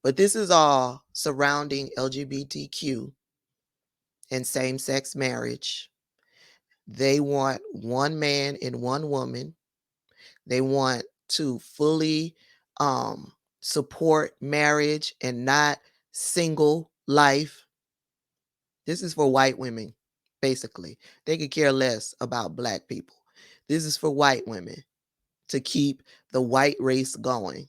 But this is all surrounding LGBTQ and same-sex marriage. They want one man and one woman. They want to fully support marriage and not single life. This is for white women, basically. They could care less about black people. This is for white women to keep the white race going.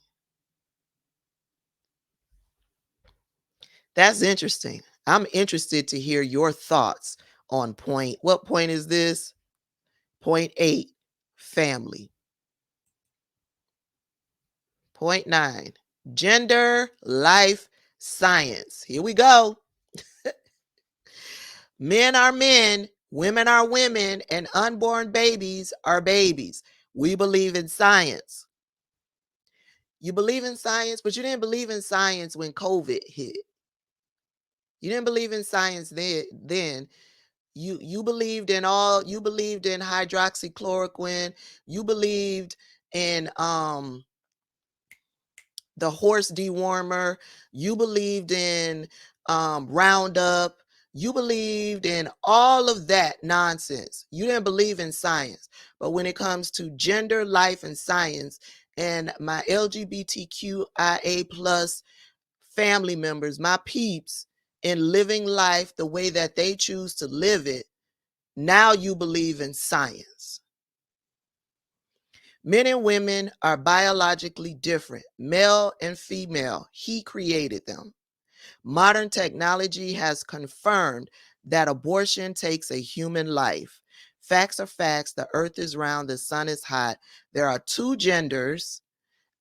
That's interesting. I'm interested to hear your thoughts on what point is this? Point 8, family. Point 9, gender, life, science. Here we go. Men are men, women are women, and unborn babies are babies. We believe in science. You believe in science, but you didn't believe in science when COVID hit. You didn't believe in science then. You believed in hydroxychloroquine. You believed in the horse dewormer. You believed in Roundup. You believed in all of that nonsense. You didn't believe in science. But when it comes to gender, life, and science, and my LGBTQIA plus family members, my peeps, in living life the way that they choose to live it, now you believe in science. Men and women are biologically different, male and female. He created them. Modern technology has confirmed that abortion takes a human life. Facts are facts. The earth is round, the sun is hot. There are two genders,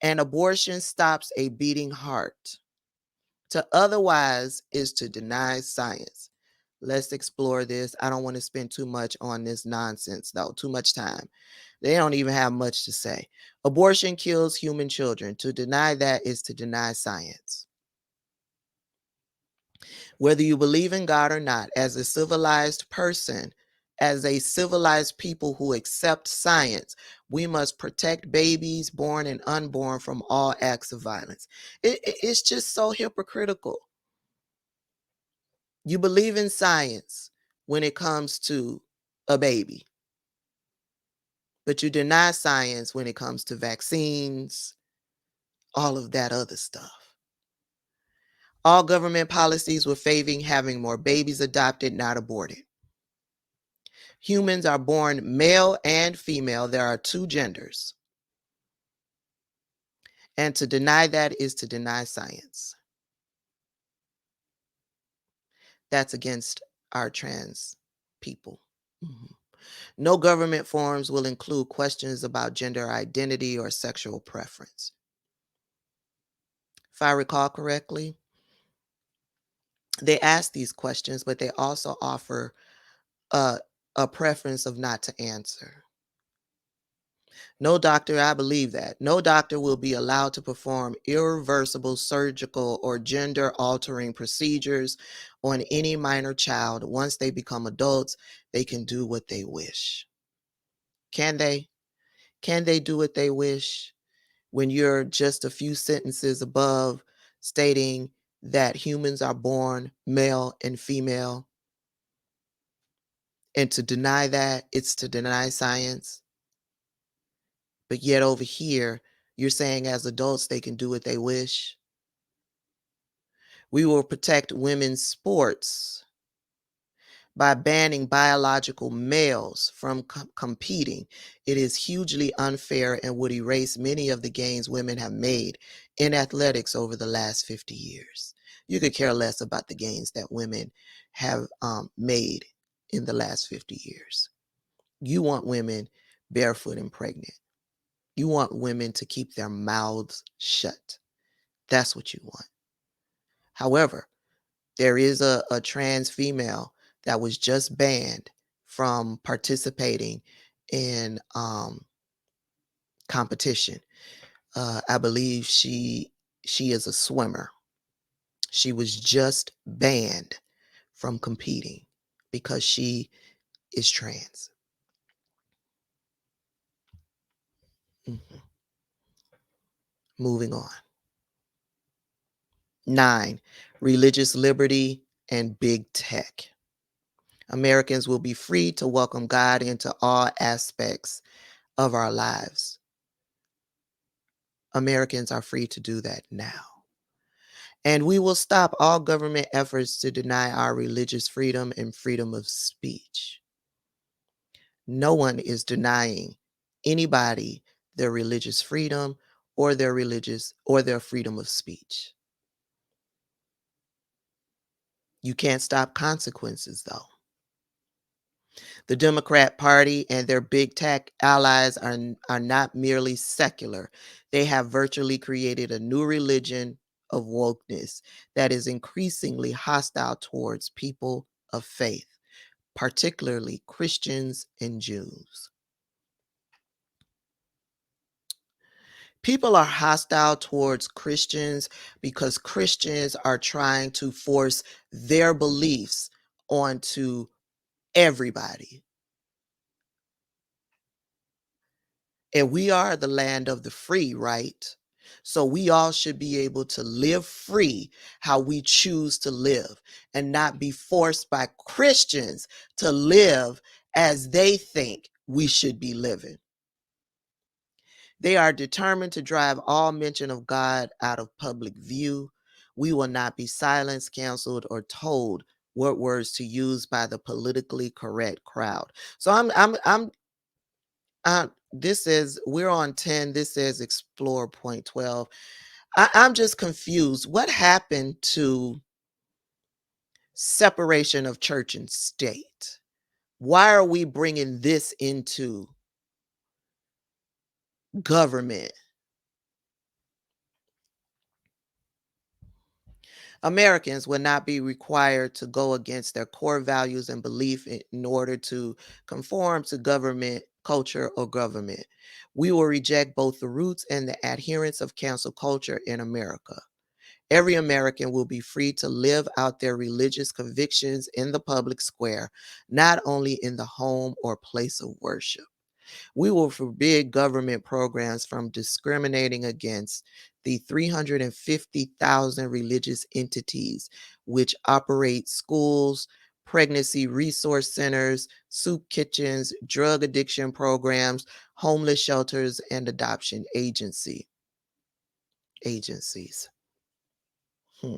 and abortion stops a beating heart. To otherwise is to deny science. Let's explore this. I don't want to spend too much on this nonsense, though, too much time. They don't even have much to say. Abortion kills human children. To deny that is to deny science. Whether you believe in God or not, as a civilized person, as a civilized people who accept science, we must protect babies born and unborn from all acts of violence. It's just so hypocritical. You believe in science when it comes to a baby, but you deny science when it comes to vaccines, all of that other stuff. All government policies were favoring having more babies adopted, not aborted. Humans are born male and female. There are two genders. And to deny that is to deny science. That's against our trans people. Mhm. No government forms will include questions about gender identity or sexual preference. If I recall correctly, they ask these questions, but they also offer a, a preference of not to answer. No doctor, I believe that. No doctor will be allowed to perform irreversible surgical or gender altering procedures on any minor child. Once they become adults, they can do what they wish. Can they? Can they do what they wish when you're just a few sentences above stating that humans are born male and female? And to deny that, it's to deny science. But yet over here, you're saying as adults they can do what they wish. We will protect women's sports by banning biological males from competing. It is hugely unfair and would erase many of the gains women have made in athletics over the last 50 years. You could care less about the gains that women have made in the last 50 years. You want women barefoot and pregnant. You want women to keep their mouths shut. That's what you want. However, there is a trans female that was just banned from participating in competition. I believe she is a swimmer. She was just banned from competing because she is trans. Mhm. Moving on. 9. Religious liberty and big tech. Americans will be free to welcome God into all aspects of our lives. Americans are free to do that now. And we will stop all government efforts to deny our religious freedom and freedom of speech. No one is denying anybody their religious freedom or their freedom of speech. You can't stop consequences though. The Democrat Party and their big tech allies are not merely secular. They have virtually created a new religion of wokeness that is increasingly hostile towards people of faith, particularly Christians and Jews. People are hostile towards Christians because Christians are trying to force their beliefs onto everybody. And we are the land of the free, right? So we all should be able to live free how we choose to live and not be forced by Christians to live as they think we should be living. They are determined to drive all mention of God out of public view. We will not be silenced, canceled, or told what words to use by the politically correct crowd. So this is we're on 10. This says explore point 12. I'm just confused. What happened to separation of church and state? Why are we bringing this into government? Americans will not be required to go against their core values and belief in order to conform to government culture or government. We will reject both the roots and the adherents of cancel culture in America. Every American will be free to live out their religious convictions in the public square, not only in the home or place of worship. We will forbid government programs from discriminating against the 350,000 religious entities which operate schools, pregnancy resource centers, soup kitchens, drug addiction programs, homeless shelters, and adoption agencies. Hmm.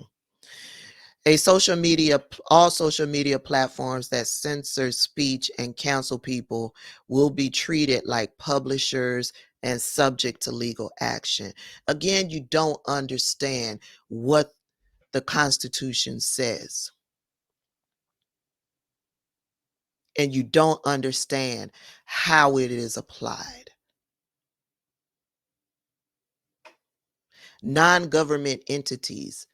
All social media platforms that censor speech and cancel people will be treated like publishers, and subject to legal action. Again, you don't understand what the Constitution says, and you don't understand how it is applied. Non-government entities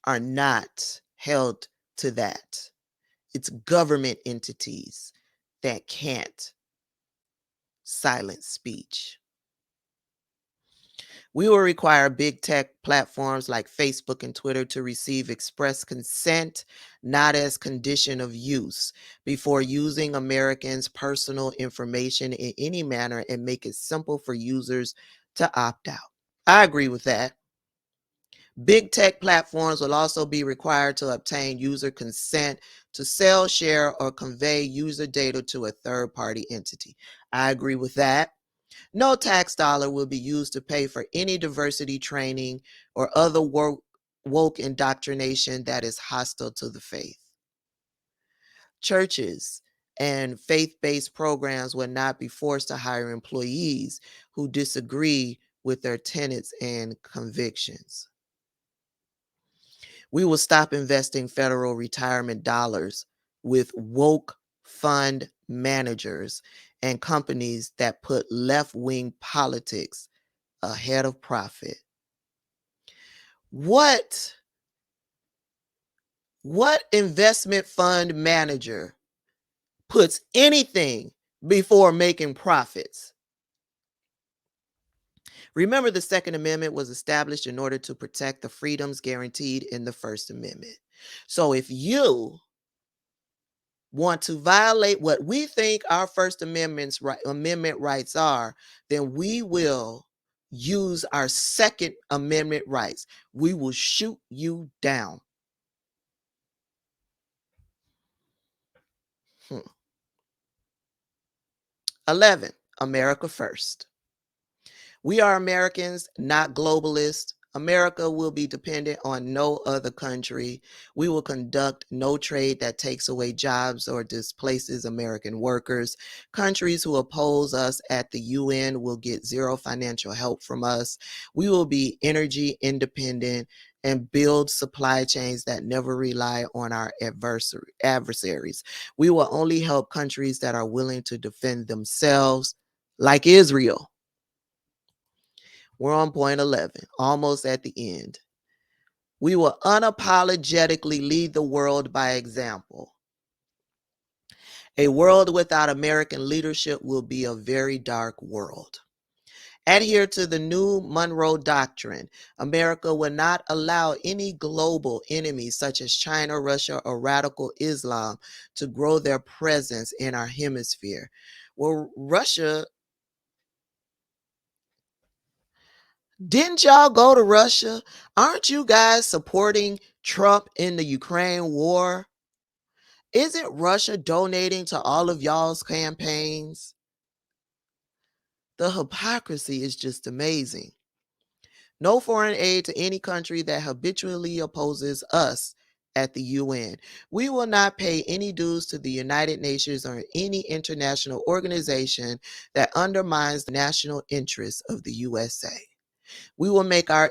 are not held to that. It's government entities that can't silence speech. We will require big tech platforms like Facebook and Twitter to receive express consent, not as condition of use, before using Americans' personal information in any manner, and make it simple for users to opt out. I agree with that. Big tech platforms will also be required to obtain user consent to sell, share, or convey user data to a third-party entity. I agree with that. No tax dollar will be used to pay for any diversity training or other woke indoctrination that is hostile to the faith. Churches and faith-based programs will not be forced to hire employees who disagree with their tenets and convictions. We will stop investing federal retirement dollars with woke fund managers and companies that put left-wing politics ahead of profit. What investment fund manager puts anything before making profits? Remember, the Second Amendment was established in order to protect the freedoms guaranteed in the First Amendment. So if you want to violate what we think our First Amendment rights are, then we will use our Second Amendment rights. We will shoot you down. 11, America first. We are Americans, not globalists. America will be dependent on no other country. We will conduct no trade that takes away jobs or displaces American workers. Countries who oppose us at the UN will get zero financial help from us. We will be energy independent and build supply chains that never rely on our adversaries. We will only help countries that are willing to defend themselves, like Israel. We're on point 11, almost at the end. We will unapologetically lead the world by example. A world without American leadership will be a very dark world. Adhere to the new Monroe Doctrine. America will not allow any global enemies such as China, Russia, or radical Islam to grow their presence in our hemisphere. Well, Russia, didn't y'all go to Russia? Aren't you guys supporting Trump in the Ukraine war? Isn't Russia donating to all of y'all's campaigns? The hypocrisy is just amazing. No foreign aid to any country that habitually opposes us at the UN. We will not pay any dues to the United Nations or any international organization that undermines the national interests of the USA. We will make our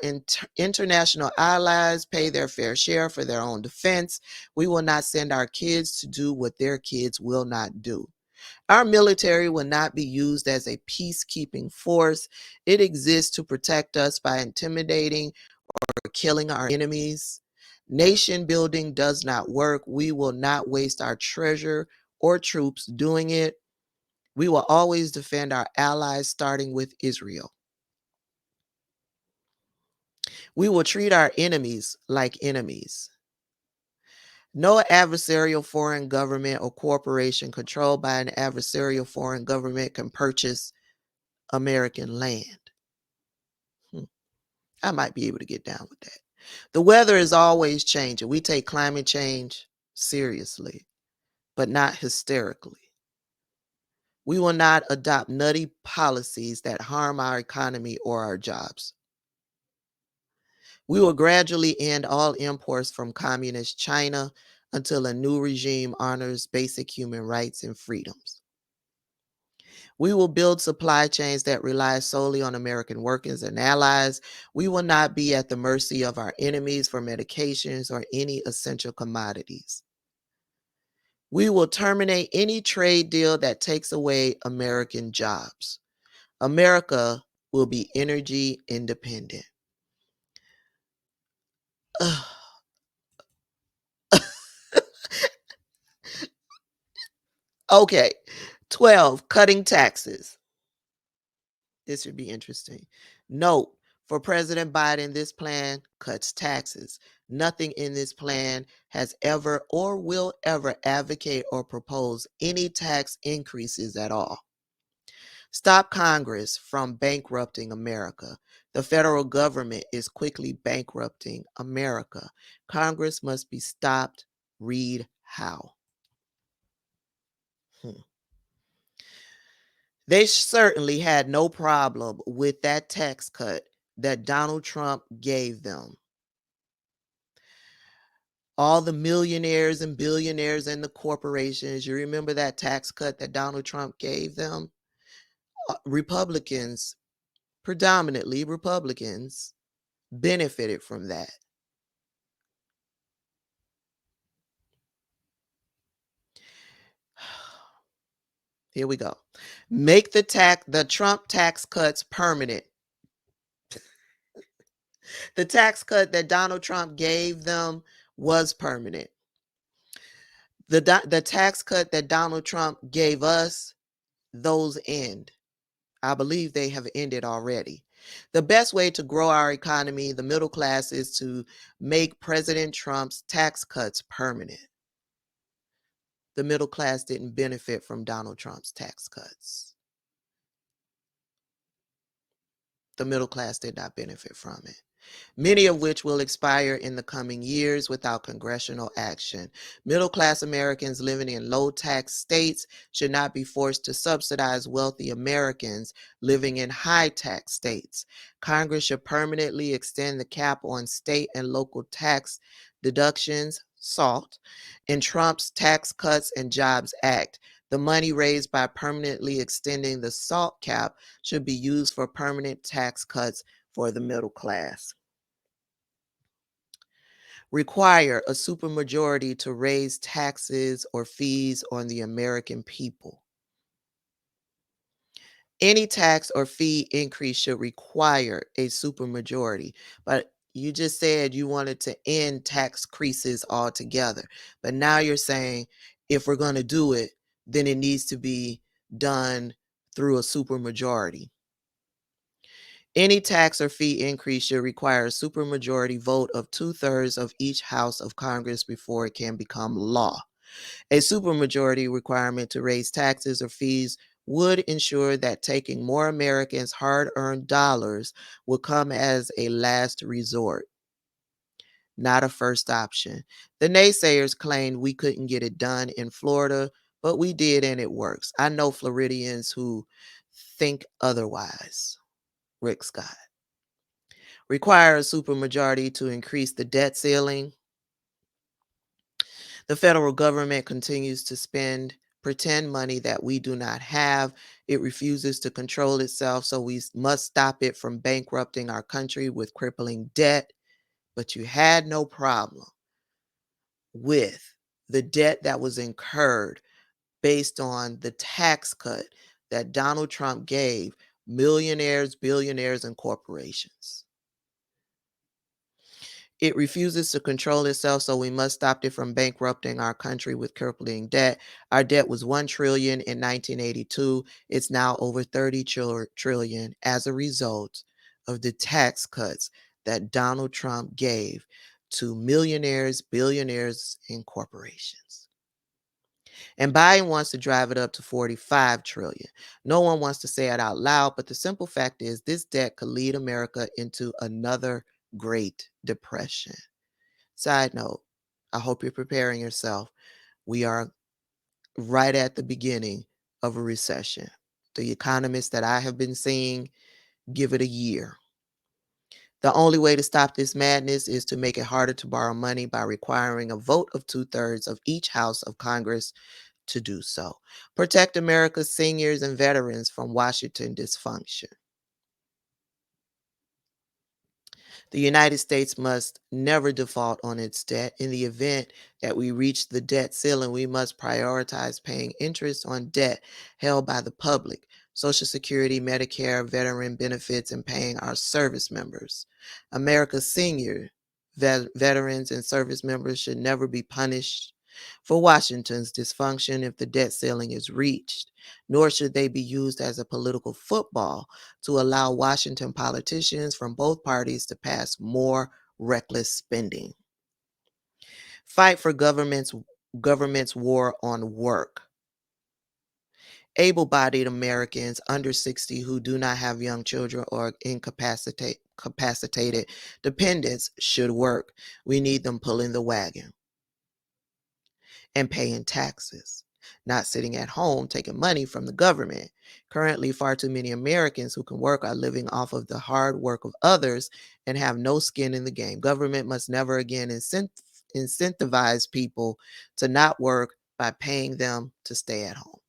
international allies pay their fair share for their own defense. We will not send our kids to do what their kids will not do. Our military will not be used as a peacekeeping force. It exists to protect us by intimidating or killing our enemies. Nation building does not work. We will not waste our treasure or troops doing it. We will always defend our allies, starting with Israel. We will treat our enemies like enemies. No adversarial foreign government or corporation controlled by an adversarial foreign government can purchase American land. I might be able to get down with that. The weather is always changing. We take climate change seriously, but not hysterically. We will not adopt nutty policies that harm our economy or our jobs. We will gradually end all imports from communist China until a new regime honors basic human rights and freedoms. We will build supply chains that rely solely on American workers and allies. We will not be at the mercy of our enemies for medications or any essential commodities. We will terminate any trade deal that takes away American jobs. America will be energy independent. Ugh. Okay. 12, cutting taxes. This would be interesting. Note, for President Biden, this plan cuts taxes. Nothing in this plan has ever or will ever advocate or propose any tax increases at all. Stop Congress from bankrupting America. The federal government is quickly bankrupting America. Congress must be stopped. Read how. Hmm. They certainly had no problem with that tax cut that Donald Trump gave them. All the millionaires and billionaires and the corporations, you remember that tax cut that Donald Trump gave them? Republicans, predominantly Republicans, benefited from that. Here we go. Make the Trump tax cuts permanent. The tax cut that Donald Trump gave them was permanent. The tax cut that Donald Trump gave us, those end. I believe they have ended already. The best way to grow our economy, the middle class, is to make President Trump's tax cuts permanent. The middle class didn't benefit from Donald Trump's tax cuts. The middle class did not benefit from it, many of which will expire in the coming years without congressional action. Middle-class Americans living in low-tax states should not be forced to subsidize wealthy Americans living in high-tax states. Congress should permanently extend the cap on state and local tax deductions, SALT, in Trump's Tax Cuts and Jobs Act. The money raised by permanently extending the SALT cap should be used for permanent tax cuts for the middle class. Require a supermajority to raise taxes or fees on the American people. Any tax or fee increase should require a supermajority. But you just said you wanted to end tax increases altogether. But now you're saying if we're going to do it, then it needs to be done through a supermajority. Any tax or fee increase should require a supermajority vote of 2/3 of each House of Congress before it can become law. A supermajority requirement to raise taxes or fees would ensure that taking more Americans' hard-earned dollars would come as a last resort, not a first option. The naysayers claimed we couldn't get it done in Florida, but we did and it works. I know Floridians who think otherwise. Rick Scott. Require a supermajority to increase the debt ceiling. The federal government continues to spend pretend money that we do not have. It refuses to control itself, so we must stop it from bankrupting our country with crippling debt. But you had no problem with the debt that was incurred based on the tax cut that Donald Trump gave millionaires, billionaires, and corporations. It refuses to control itself, so we must stop it from bankrupting our country with crippling debt. Our debt was 1 trillion in 1982. It's now over 30 trillion as a result of the tax cuts that Donald Trump gave to millionaires, billionaires, and corporations. And Biden wants to drive it up to 45 trillion. No one wants to say it out loud, but the simple fact is this debt could lead America into another Great Depression. Side note, I hope you're preparing yourself. We are right at the beginning of a recession. The economists that I have been seeing give it a year. The only way to stop this madness is to make it harder to borrow money by requiring a vote of 2/3 of each House of Congress to do so. Protect America's seniors and veterans from Washington dysfunction. The United States must never default on its debt. In the event that we reach the debt ceiling, we must prioritize paying interest on debt held by the public, Social Security, Medicare, veteran benefits, and paying our service members. America's senior veterans and service members should never be punished for Washington's dysfunction if the debt ceiling is reached, nor should they be used as a political football to allow Washington politicians from both parties to pass more reckless spending. Fight for government's war on work. Able-bodied Americans under 60 who do not have young children or incapacitated dependents should work. We need them pulling the wagon and paying taxes, not sitting at home taking money from the government. Currently, far too many Americans who can work are living off of the hard work of others and have no skin in the game. Government must never again incentivize people to not work by paying them to stay at home.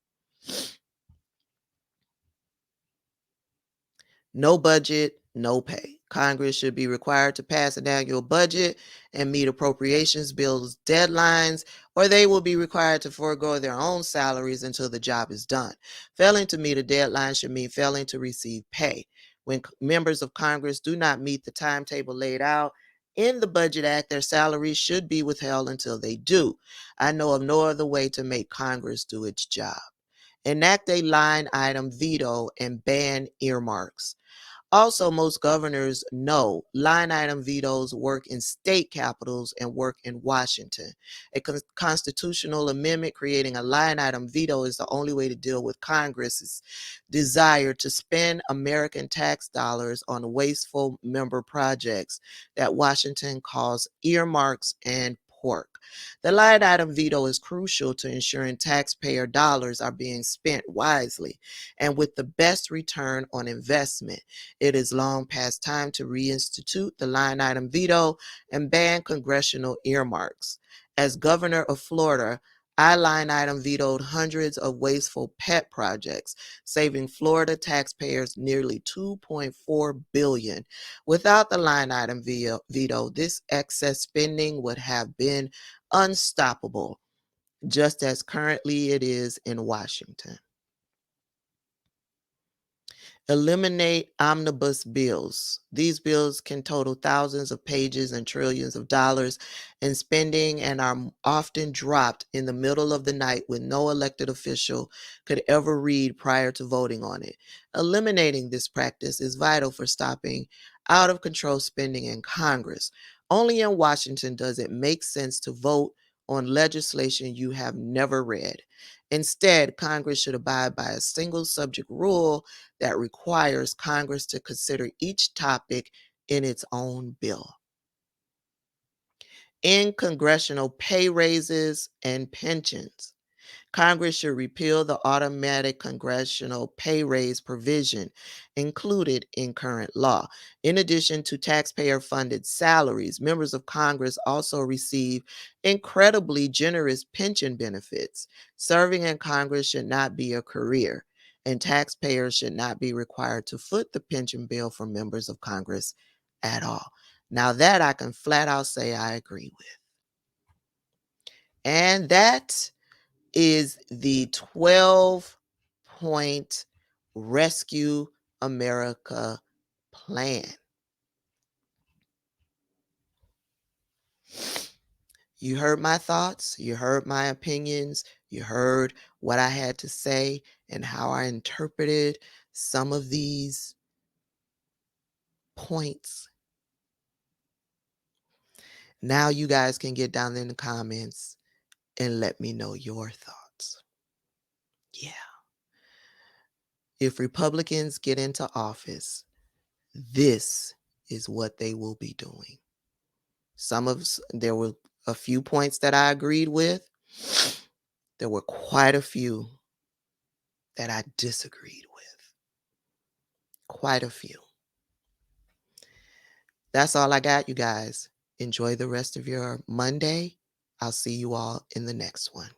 No budget, no pay. Congress should be required to pass an annual budget and meet appropriations bills deadlines, or they will be required to forego their own salaries until the job is done. Failing to meet a deadline should mean failing to receive pay. When members of Congress do not meet the timetable laid out in the Budget Act, their salaries should be withheld until they do. I know of no other way to make Congress do its job. Enact a line item veto and ban earmarks. Also, most governors know line item vetoes work in state capitals and work in Washington. A constitutional amendment creating a line item veto is the only way to deal with Congress's desire to spend American tax dollars on wasteful member projects that Washington calls earmarks and pork. The line item veto is crucial to ensuring taxpayer dollars are being spent wisely and with the best return on investment. It is long past time to reinstitute the line item veto and ban congressional earmarks. As governor of Florida, I line item vetoed hundreds of wasteful pet projects, saving Florida taxpayers nearly $2.4 billion. Without the line item veto, this excess spending would have been unstoppable, just as currently it is in Washington. Eliminate omnibus bills. These bills can total thousands of pages and trillions of dollars in spending and are often dropped in the middle of the night when no elected official could ever read prior to voting on it. Eliminating this practice is vital for stopping out of control spending in Congress. Only in Washington does it make sense to vote on legislation you have never read. Instead, Congress should abide by a single subject rule that requires Congress to consider each topic in its own bill. In congressional pay raises and pensions, Congress should repeal the automatic congressional pay raise provision included in current law. In addition to taxpayer funded salaries, members of Congress also receive incredibly generous pension benefits. Serving in Congress should not be a career, and taxpayers should not be required to foot the pension bill for members of Congress at all. Now, that I can flat out say I agree with. And that is the 12-point Rescue America plan. You heard my thoughts, you heard my opinions, you heard what I had to say and how I interpreted some of these points. Now you guys can get down in the comments and let me know your thoughts. Yeah. If Republicans get into office, this is what they will be doing. There were a few points that I agreed with. There were quite a few that I disagreed with. Quite a few. That's all I got, you guys. Enjoy the rest of your Monday. I'll see you all in the next one.